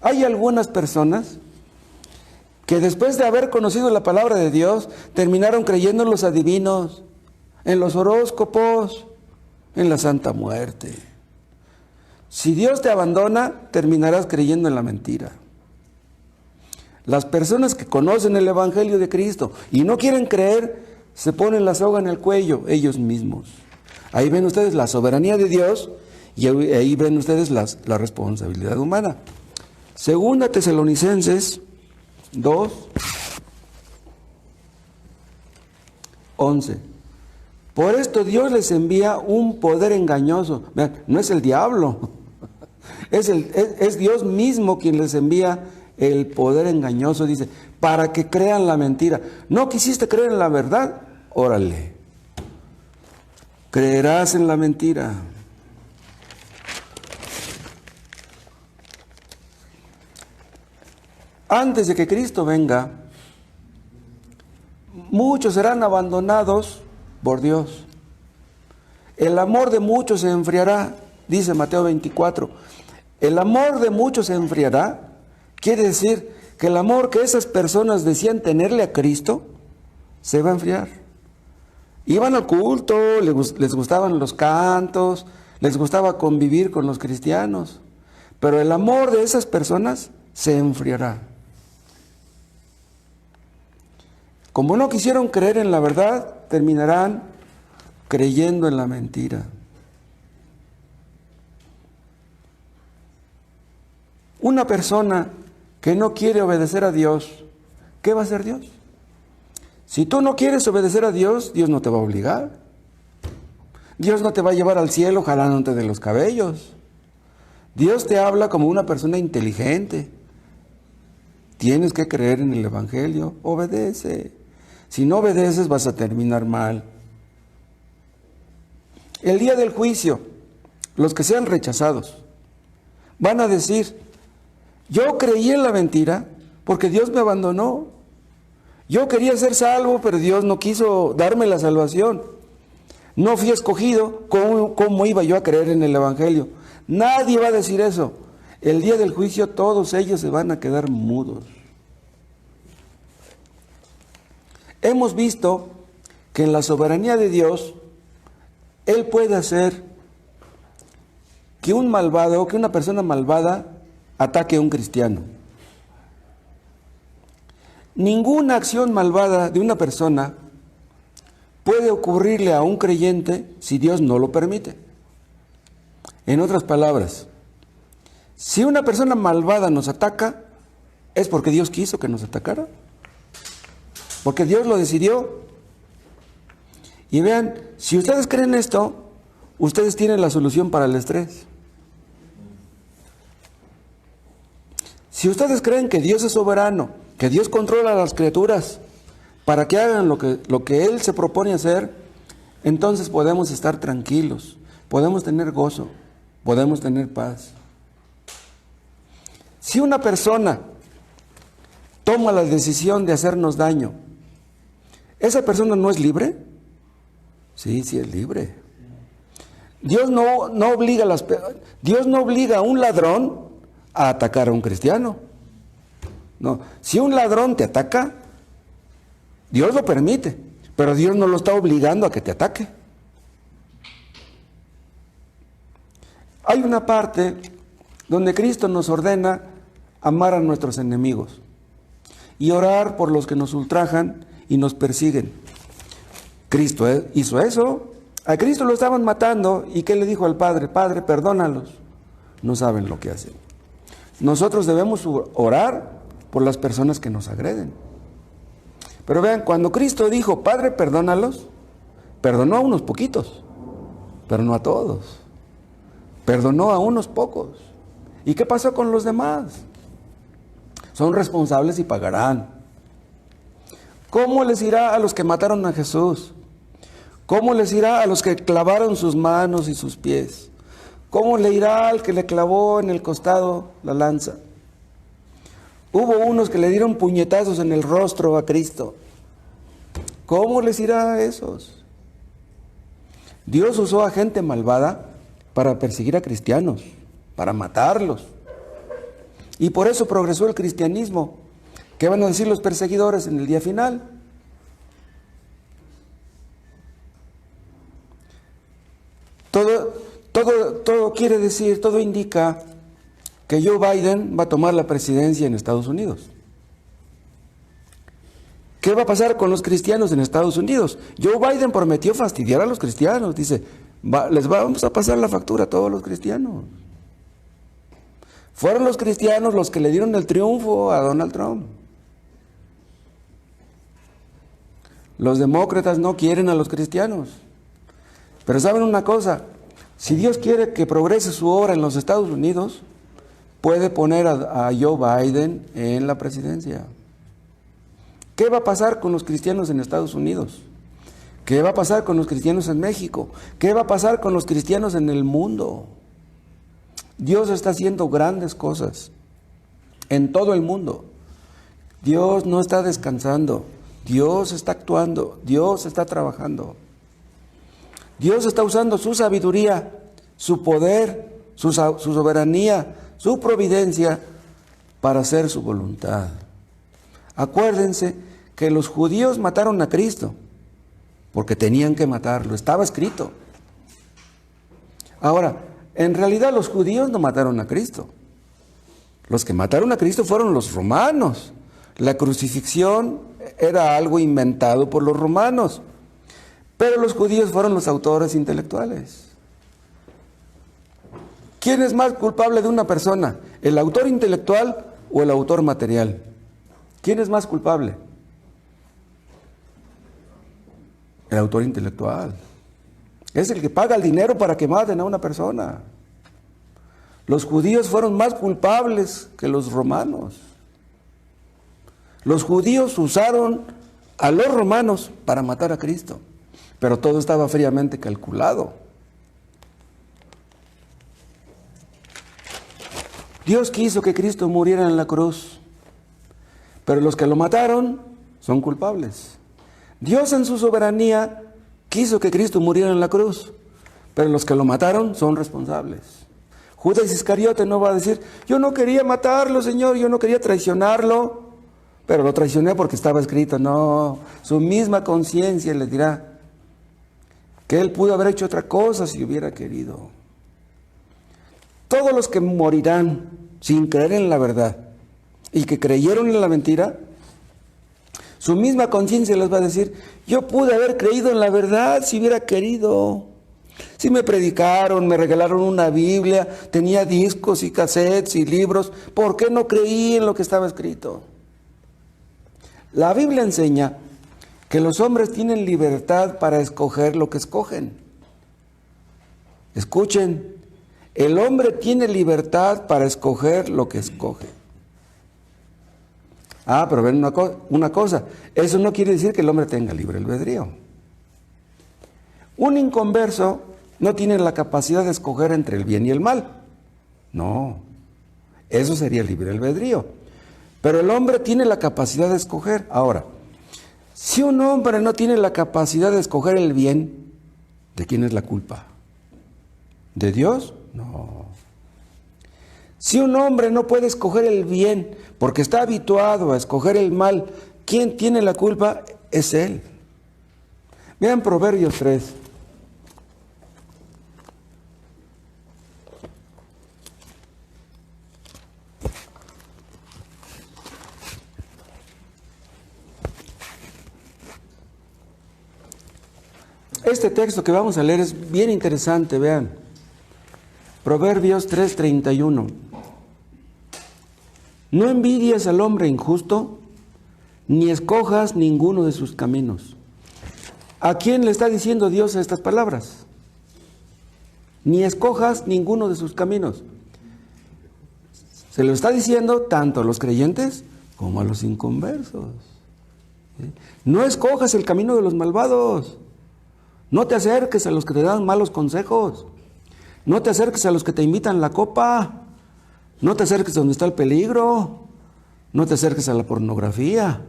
Hay algunas personas que después de haber conocido la palabra de Dios, terminaron creyendo en los adivinos, en los horóscopos, en la Santa Muerte. Si Dios te abandona, terminarás creyendo en la mentira. Las personas que conocen el Evangelio de Cristo y no quieren creer, se ponen la soga en el cuello ellos mismos. Ahí ven ustedes la soberanía de Dios y ahí ven ustedes la responsabilidad humana. Segunda Tesalonicenses 2, 11. Por esto Dios les envía un poder engañoso. Vean, no es el diablo, es Dios mismo quien les envía el poder engañoso, dice, para que crean la mentira. ¿No quisiste creer en la verdad? Órale, creerás en la mentira. Antes de que Cristo venga, muchos serán abandonados por Dios. El amor de muchos se enfriará, dice Mateo 24. El amor de muchos se enfriará, quiere decir que el amor que esas personas decían tenerle a Cristo se va a enfriar. Iban al culto, les gustaban los cantos, les gustaba convivir con los cristianos, pero el amor de esas personas se enfriará. Como no quisieron creer en la verdad, terminarán creyendo en la mentira. Una persona que no quiere obedecer a Dios, ¿qué va a hacer Dios? Si tú no quieres obedecer a Dios, Dios no te va a obligar. Dios no te va a llevar al cielo jalándote de los cabellos. Dios te habla como una persona inteligente. Tienes que creer en el Evangelio, obedece. Si no obedeces, vas a terminar mal. El día del juicio, los que sean rechazados van a decir: yo creí en la mentira porque Dios me abandonó. Yo quería ser salvo, pero Dios no quiso darme la salvación. No fui escogido, ¿cómo iba yo a creer en el Evangelio? Nadie va a decir eso. El día del juicio todos ellos se van a quedar mudos. Hemos visto que en la soberanía de Dios, Él puede hacer que un malvado, que una persona malvada ataque a un cristiano. Ninguna acción malvada de una persona puede ocurrirle a un creyente si Dios no lo permite. En otras palabras, si una persona malvada nos ataca, es porque Dios quiso que nos atacara. Porque Dios lo decidió. Y vean, si ustedes creen esto, ustedes tienen la solución para el estrés. Si ustedes creen que Dios es soberano, que Dios controla a las criaturas para que hagan lo que Él se propone hacer, entonces podemos estar tranquilos, podemos tener gozo, podemos tener paz. Si una persona toma la decisión de hacernos daño, ¿esa persona no es libre? Sí, sí es libre. Dios no obliga a un ladrón a atacar a un cristiano. No, si un ladrón te ataca, Dios lo permite, pero Dios no lo está obligando a que te ataque. Hay una parte donde Cristo nos ordena amar a nuestros enemigos y orar por los que nos ultrajan y nos persiguen. Cristo hizo eso. A Cristo lo estaban matando, ¿y qué le dijo al Padre? Padre, perdónalos, no saben lo que hacen. Nosotros debemos orar por las personas que nos agreden. Pero vean, cuando Cristo dijo, Padre, perdónalos, perdonó a unos poquitos, pero no a todos. Perdonó a unos pocos. ¿Y qué pasó con los demás? Son responsables y pagarán. ¿Cómo les irá a los que mataron a Jesús? ¿Cómo les irá a los que clavaron sus manos y sus pies? ¿Cómo le irá al que le clavó en el costado la lanza? Hubo unos que le dieron puñetazos en el rostro a Cristo. ¿Cómo les irá a esos? Dios usó a gente malvada para perseguir a cristianos, para matarlos. Y por eso progresó el cristianismo. ¿Qué van a decir los perseguidores en el día final? Todo quiere decir, todo indica que Joe Biden va a tomar la presidencia en Estados Unidos. ¿Qué va a pasar con los cristianos en Estados Unidos? Joe Biden prometió fastidiar a los cristianos. Dice, les vamos a pasar la factura a todos los cristianos. Fueron los cristianos los que le dieron el triunfo a Donald Trump. Los demócratas no quieren a los cristianos. Pero ¿saben una cosa? Si Dios quiere que progrese su obra en los Estados Unidos, puede poner a Joe Biden en la presidencia. ¿Qué va a pasar con los cristianos en Estados Unidos? ¿Qué va a pasar con los cristianos en México? ¿Qué va a pasar con los cristianos en el mundo? Dios está haciendo grandes cosas en todo el mundo. Dios no está descansando. Dios está actuando. Dios está trabajando. Dios está usando su sabiduría, su poder, su soberanía, su providencia para hacer su voluntad. Acuérdense que los judíos mataron a Cristo porque tenían que matarlo, estaba escrito. Ahora, en realidad los judíos no mataron a Cristo. Los que mataron a Cristo fueron los romanos. La crucifixión era algo inventado por los romanos. Pero los judíos fueron los autores intelectuales. ¿Quién es más culpable de una persona? ¿El autor intelectual o el autor material? ¿Quién es más culpable? El autor intelectual. Es el que paga el dinero para que maten a una persona. Los judíos fueron más culpables que los romanos. Los judíos usaron a los romanos para matar a Cristo. Pero todo estaba fríamente calculado. Dios quiso que Cristo muriera en la cruz, pero los que lo mataron son culpables. Dios en su soberanía quiso que Cristo muriera en la cruz, pero los que lo mataron son responsables. Judas Iscariote no va a decir, yo no quería matarlo, Señor, yo no quería traicionarlo, pero lo traicioné porque estaba escrito. No, su misma conciencia le dirá que él pudo haber hecho otra cosa si hubiera querido. Todos los que morirán sin creer en la verdad y que creyeron en la mentira, su misma conciencia les va a decir, yo pude haber creído en la verdad si hubiera querido. Si me predicaron, me regalaron una Biblia, tenía discos y cassettes y libros, ¿por qué no creí en lo que estaba escrito? La Biblia enseña que los hombres tienen libertad para escoger lo que escogen. Escuchen, el hombre tiene libertad para escoger lo que escoge. Pero ven una cosa, eso no quiere decir que el hombre tenga libre albedrío. Un inconverso no tiene la capacidad de escoger entre el bien y el mal. No, eso sería libre albedrío. Pero el hombre tiene la capacidad de escoger. Ahora, si un hombre no tiene la capacidad de escoger el bien, ¿de quién es la culpa? ¿De Dios? No. Si un hombre no puede escoger el bien porque está habituado a escoger el mal, ¿quién tiene la culpa? Es él. Vean Proverbios 3. Este texto que vamos a leer es bien interesante, vean. Proverbios 3:31. No envidies al hombre injusto, ni escojas ninguno de sus caminos. ¿A quién le está diciendo Dios estas palabras? Ni escojas ninguno de sus caminos. Se lo está diciendo tanto a los creyentes como a los inconversos. No escojas el camino de los malvados. No te acerques a los que te dan malos consejos. No te acerques a los que te invitan la copa. No te acerques donde está el peligro. No te acerques a la pornografía.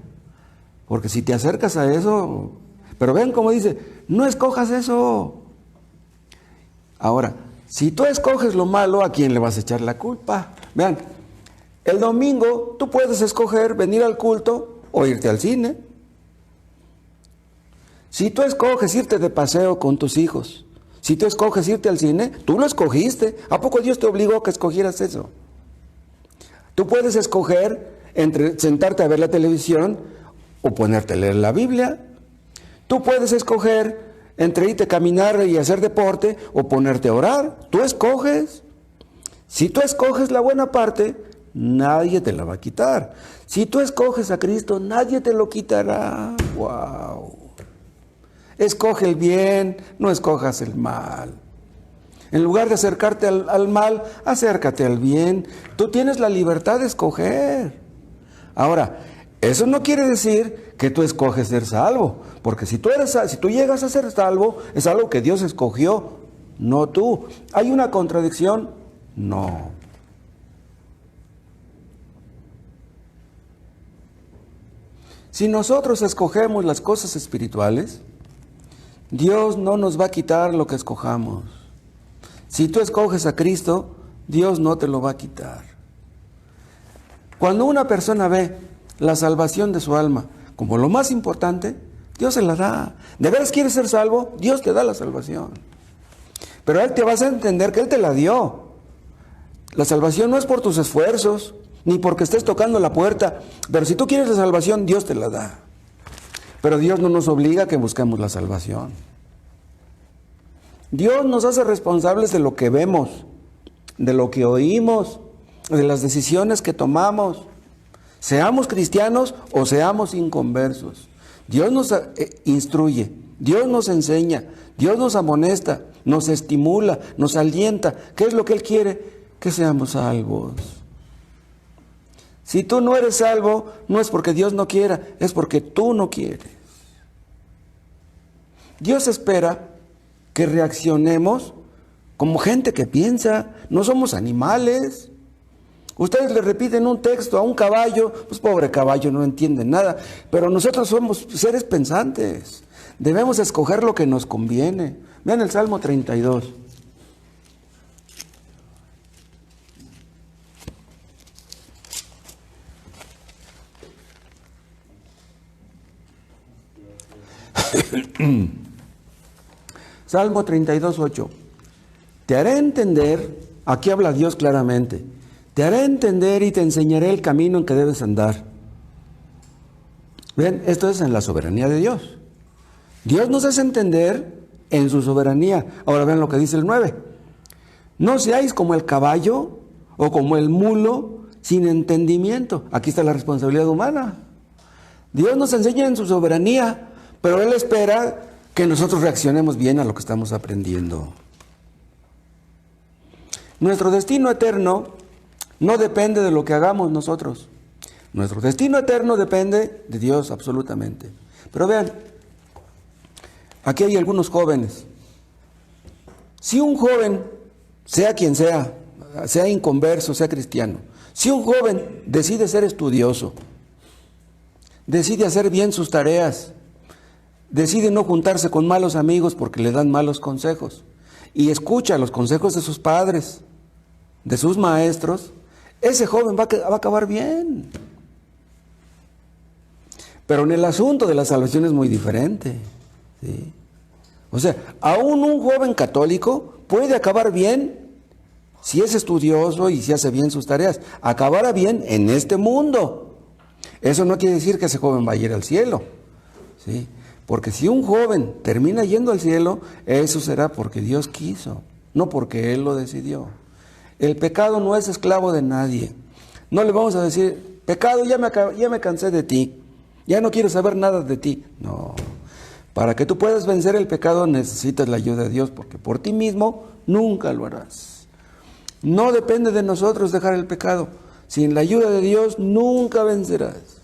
Porque si te acercas a eso... Pero ven cómo dice, no escojas eso. Ahora, si tú escoges lo malo, ¿a quién le vas a echar la culpa? Vean, el domingo tú puedes escoger venir al culto o irte al cine. Si tú escoges irte de paseo con tus hijos, si tú escoges irte al cine, tú lo escogiste. ¿A poco Dios te obligó a que escogieras eso? Tú puedes escoger entre sentarte a ver la televisión o ponerte a leer la Biblia. Tú puedes escoger entre irte a caminar y hacer deporte o ponerte a orar. Tú escoges. Si tú escoges la buena parte, nadie te la va a quitar. Si tú escoges a Cristo, nadie te lo quitará. ¡Wow! Escoge el bien, no escojas el mal. En lugar de acercarte al mal, acércate al bien. Tú tienes la libertad de escoger. Ahora, eso no quiere decir que tú escoges ser salvo, porque si tú llegas a ser salvo, es algo que Dios escogió, no tú. ¿Hay una contradicción? No. Si nosotros escogemos las cosas espirituales, Dios no nos va a quitar lo que escojamos. Si tú escoges a Cristo, Dios no te lo va a quitar. Cuando una persona ve la salvación de su alma como lo más importante, Dios se la da. ¿De veras quieres ser salvo? Dios te da la salvación. Pero Él te vas a entender que Él te la dio. La salvación no es por tus esfuerzos, ni porque estés tocando la puerta. Pero si tú quieres la salvación, Dios te la da. Pero Dios no nos obliga a que busquemos la salvación. Dios nos hace responsables de lo que vemos, de lo que oímos, de las decisiones que tomamos. Seamos cristianos o seamos inconversos. Dios nos instruye, Dios nos enseña, Dios nos amonesta, nos estimula, nos alienta. ¿Qué es lo que Él quiere? Que seamos salvos. Si tú no eres salvo, no es porque Dios no quiera, es porque tú no quieres. Dios espera que reaccionemos como gente que piensa. No somos animales. Ustedes le repiten un texto a un caballo, pues pobre caballo, no entiende nada. Pero nosotros somos seres pensantes. Debemos escoger lo que nos conviene. Vean el Salmo 32. Salmo 32, 8. Te haré entender, aquí habla Dios claramente, te haré entender y te enseñaré el camino en que debes andar. Ven, esto es en la soberanía de Dios. Dios nos hace entender en su soberanía. Ahora vean lo que dice el 9. No seáis como el caballo o como el mulo sin entendimiento. Aquí está la responsabilidad humana. Dios nos enseña en su soberanía, pero Él espera que nosotros reaccionemos bien a lo que estamos aprendiendo. Nuestro destino eterno no depende de lo que hagamos nosotros. Nuestro destino eterno depende de Dios absolutamente. Pero vean, aquí hay algunos jóvenes. Si un joven, sea quien sea, sea inconverso, sea cristiano, si un joven decide ser estudioso, decide hacer bien sus tareas, decide no juntarse con malos amigos porque le dan malos consejos, y escucha los consejos de sus padres, de sus maestros, ese joven va a acabar bien. Pero en el asunto de la salvación es muy diferente, ¿sí? O sea, aún un joven católico puede acabar bien si es estudioso y si hace bien sus tareas. Acabará bien en este mundo. Eso no quiere decir que ese joven va a ir al cielo, ¿sí? Porque si un joven termina yendo al cielo, eso será porque Dios quiso, no porque Él lo decidió. El pecado no es esclavo de nadie. No le vamos a decir, pecado, ya me cansé de ti, ya no quiero saber nada de ti. No, para que tú puedas vencer el pecado necesitas la ayuda de Dios, porque por ti mismo nunca lo harás. No depende de nosotros dejar el pecado. Sin la ayuda de Dios nunca vencerás.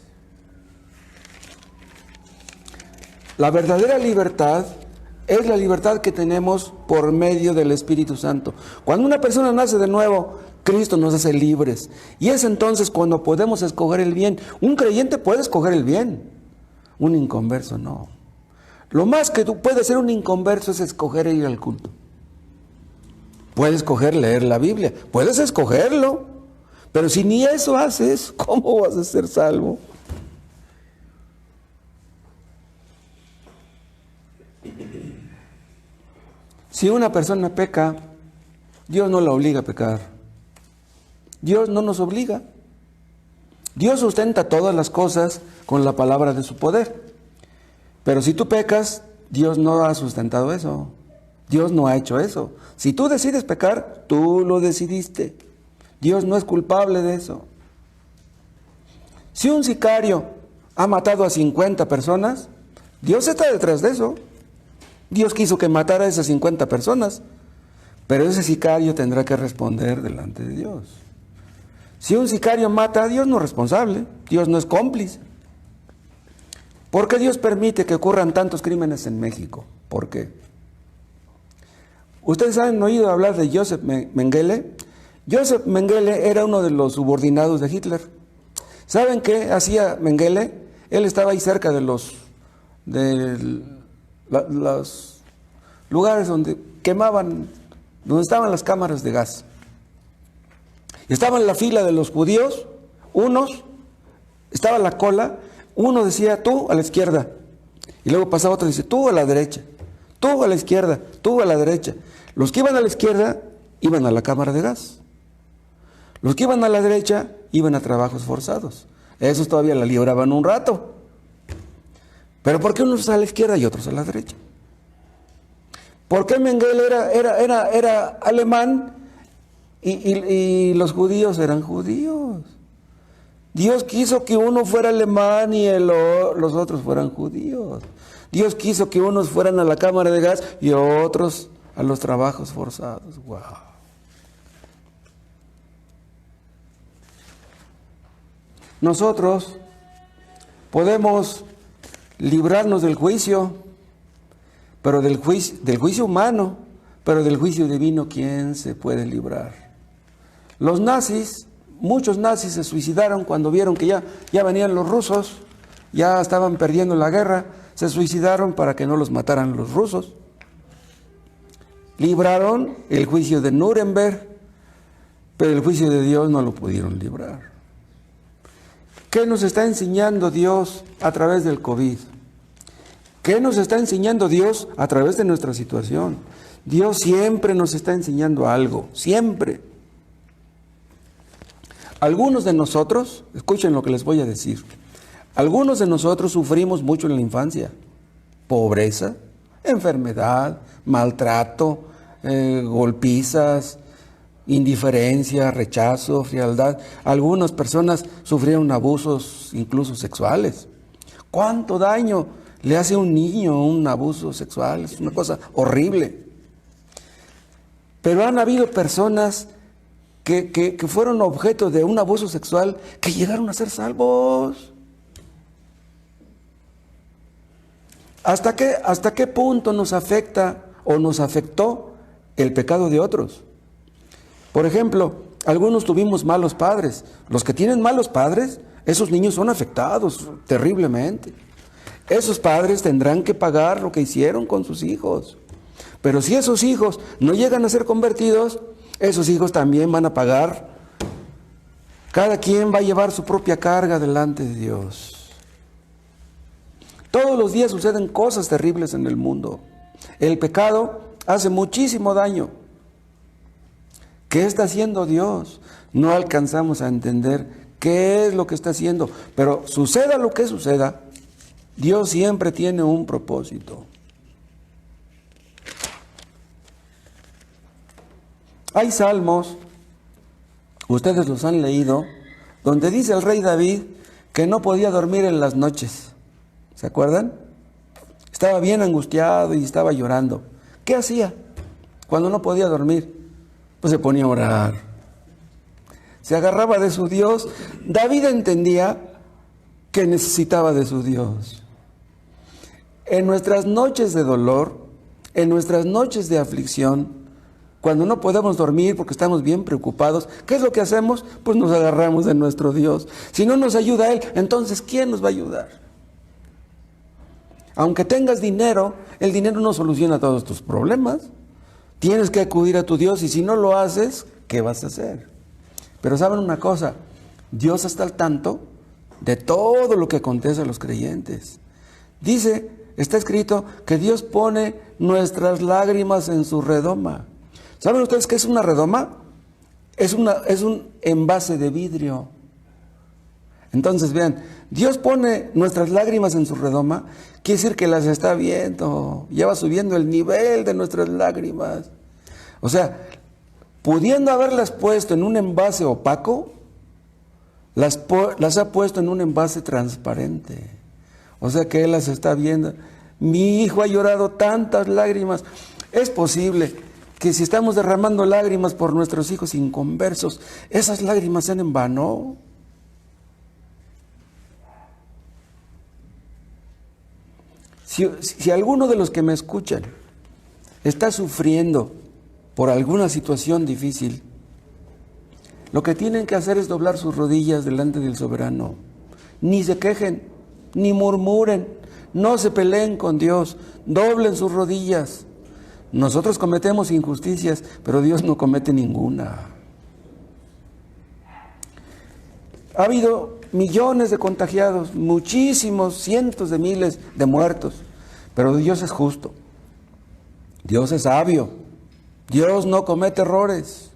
La verdadera libertad es la libertad que tenemos por medio del Espíritu Santo. Cuando una persona nace de nuevo, Cristo nos hace libres. Y es entonces cuando podemos escoger el bien. Un creyente puede escoger el bien, un inconverso no. Lo más que tú puedes hacer un inconverso es escoger ir al culto. Puedes escoger leer la Biblia, puedes escogerlo. Pero si ni eso haces, ¿cómo vas a ser salvo? Si una persona peca, Dios no la obliga a pecar. Dios no nos obliga. Dios sustenta todas las cosas con la palabra de su poder. Pero si tú pecas, Dios no ha sustentado eso. Dios no ha hecho eso. Si tú decides pecar, tú lo decidiste. Dios no es culpable de eso. Si un sicario ha matado a 50 personas, Dios está detrás de eso. Dios quiso que matara a esas 50 personas, pero ese sicario tendrá que responder delante de Dios. Si un sicario mata, Dios no es responsable, Dios no es cómplice. ¿Por qué Dios permite que ocurran tantos crímenes en México? ¿Por qué? ¿Ustedes han oído hablar de Joseph Mengele? Joseph Mengele era uno de los subordinados de Hitler. ¿Saben qué hacía Mengele? Él estaba ahí cerca de los lugares donde quemaban, donde estaban las cámaras de gas. Estaba en la fila de los judíos, estaba la cola, uno decía tú a la izquierda, y luego pasaba otro y decía tú a la derecha, tú a la izquierda, tú a la derecha. Los que iban a la izquierda iban a la cámara de gas. Los que iban a la derecha iban a trabajos forzados. Esos todavía la libraban un rato. Pero ¿por qué unos a la izquierda y otros a la derecha? ¿Por qué Mengele era alemán y los judíos eran judíos? Dios quiso que uno fuera alemán y los otros fueran judíos. Dios quiso que unos fueran a la cámara de gas y otros a los trabajos forzados. ¡Wow! Nosotros podemos librarnos del juicio, pero del juicio humano, pero del juicio divino, ¿quién se puede librar? Los nazis, muchos nazis se suicidaron cuando vieron que ya venían los rusos, ya estaban perdiendo la guerra, se suicidaron para que no los mataran los rusos. Libraron el juicio de Nuremberg, pero el juicio de Dios no lo pudieron librar. ¿Qué nos está enseñando Dios a través del COVID? ¿Qué nos está enseñando Dios a través de nuestra situación? Dios siempre nos está enseñando algo, siempre. Algunos de nosotros, escuchen lo que les voy a decir, algunos de nosotros sufrimos mucho en la infancia. Pobreza, enfermedad, maltrato, golpizas, indiferencia, rechazo, frialdad. Algunas personas sufrieron abusos incluso sexuales. ¿Cuánto daño le hace a un niño un abuso sexual? Es una cosa horrible. Pero han habido personas que fueron objeto de un abuso sexual que llegaron a ser salvos. ¿Hasta qué punto nos afecta o nos afectó el pecado de otros? Por ejemplo, algunos tuvimos malos padres. Los que tienen malos padres, esos niños son afectados terriblemente. Esos padres tendrán que pagar lo que hicieron con sus hijos. Pero si esos hijos no llegan a ser convertidos, esos hijos también van a pagar. Cada quien va a llevar su propia carga delante de Dios. Todos los días suceden cosas terribles en el mundo. El pecado hace muchísimo daño. ¿Qué está haciendo Dios? No alcanzamos a entender qué es lo que está haciendo. Pero suceda lo que suceda, Dios siempre tiene un propósito. Hay salmos, ustedes los han leído, donde dice el rey David que no podía dormir en las noches. ¿Se acuerdan? Estaba bien angustiado y estaba llorando. ¿Qué hacía cuando no podía dormir? Pues se ponía a orar. Se agarraba de su Dios. David entendía que necesitaba de su Dios. En nuestras noches de dolor, en nuestras noches de aflicción, cuando no podemos dormir porque estamos bien preocupados, ¿qué es lo que hacemos? Pues nos agarramos de nuestro Dios. Si no nos ayuda Él, entonces ¿quién nos va a ayudar? Aunque tengas dinero, el dinero no soluciona todos tus problemas. Tienes que acudir a tu Dios y si no lo haces, ¿qué vas a hacer? Pero ¿saben una cosa? Dios está al tanto de todo lo que acontece a los creyentes. Dice, está escrito que Dios pone nuestras lágrimas en su redoma. ¿Saben ustedes qué es una redoma? Es un envase de vidrio. Entonces vean, Dios pone nuestras lágrimas en su redoma, quiere decir que las está viendo, ya va subiendo el nivel de nuestras lágrimas. O sea, pudiendo haberlas puesto en un envase opaco, las ha puesto en un envase transparente. O sea que Él las está viendo. Mi hijo ha llorado tantas lágrimas. Es posible que si estamos derramando lágrimas por nuestros hijos inconversos, esas lágrimas sean en vano. Si alguno de los que me escuchan está sufriendo por alguna situación difícil, lo que tienen que hacer es doblar sus rodillas delante del soberano. Ni se quejen, ni murmuren, no se peleen con Dios, doblen sus rodillas. Nosotros cometemos injusticias, pero Dios no comete ninguna. Ha habido millones de contagiados, muchísimos, cientos de miles de muertos, pero Dios es justo, Dios es sabio, Dios no comete errores.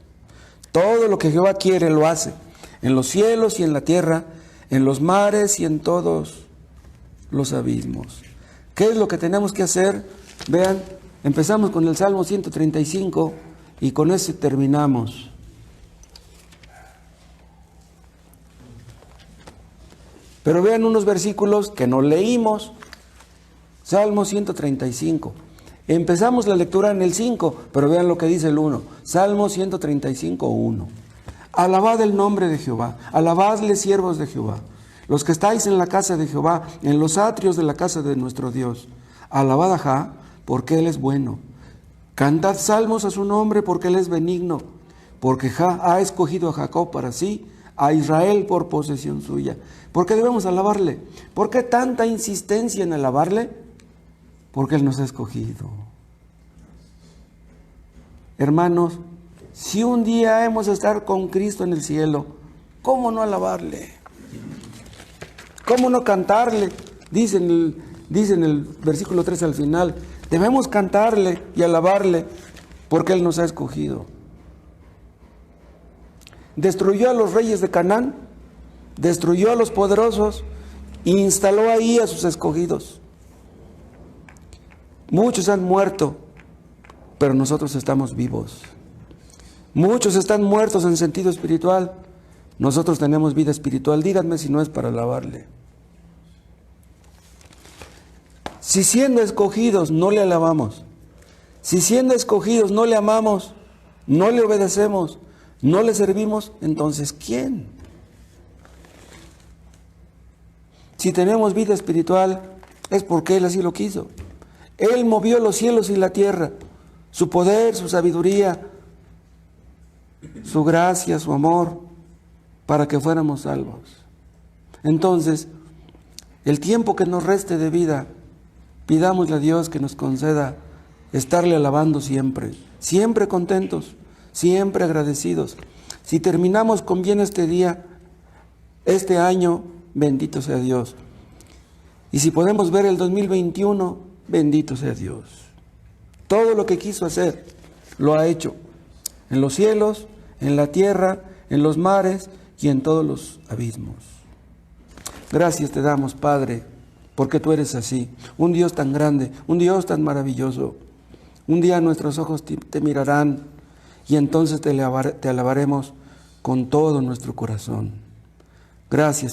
Todo lo que Jehová quiere lo hace, en los cielos y en la tierra, en los mares y en todos los abismos. ¿Qué es lo que tenemos que hacer? Vean, empezamos con el Salmo 135 y con ese terminamos. Pero vean unos versículos que no leímos. Salmo 135. Empezamos la lectura en el 5, pero vean lo que dice el 1. Salmo 135, 1. Alabad el nombre de Jehová, alabadle siervos de Jehová, los que estáis en la casa de Jehová, en los atrios de la casa de nuestro Dios. Alabad a Jah, porque Él es bueno. Cantad salmos a su nombre, porque Él es benigno, porque Jah ha escogido a Jacob para sí, a Israel por posesión suya. ¿Por qué debemos alabarle? ¿Por qué tanta insistencia en alabarle? Porque Él nos ha escogido. Hermanos, si un día hemos de estar con Cristo en el cielo, ¿cómo no alabarle? ¿Cómo no cantarle? Dice en el versículo 3 al final, debemos cantarle y alabarle porque Él nos ha escogido. Destruyó a los reyes de Canaán, destruyó a los poderosos e instaló ahí a sus escogidos. Muchos han muerto, pero nosotros estamos vivos. Muchos están muertos en sentido espiritual, nosotros tenemos vida espiritual. Díganme si no es para alabarle. Si siendo escogidos no le alabamos, si siendo escogidos no le amamos, no le obedecemos, no le servimos, entonces ¿quién? Si tenemos vida espiritual es porque Él así lo quiso. Él movió los cielos y la tierra, su poder, su sabiduría, su gracia, su amor, para que fuéramos salvos. Entonces, el tiempo que nos reste de vida, pidámosle a Dios que nos conceda estarle alabando siempre, siempre contentos, siempre agradecidos. Si terminamos con bien este día, este año, bendito sea Dios. Y si podemos ver el 2021, bendito sea Dios. Todo lo que quiso hacer, lo ha hecho. En los cielos, en la tierra, en los mares y en todos los abismos. Gracias te damos, Padre, porque tú eres así. Un Dios tan grande, un Dios tan maravilloso. Un día nuestros ojos te mirarán y entonces te alabaremos con todo nuestro corazón. Gracias, Padre.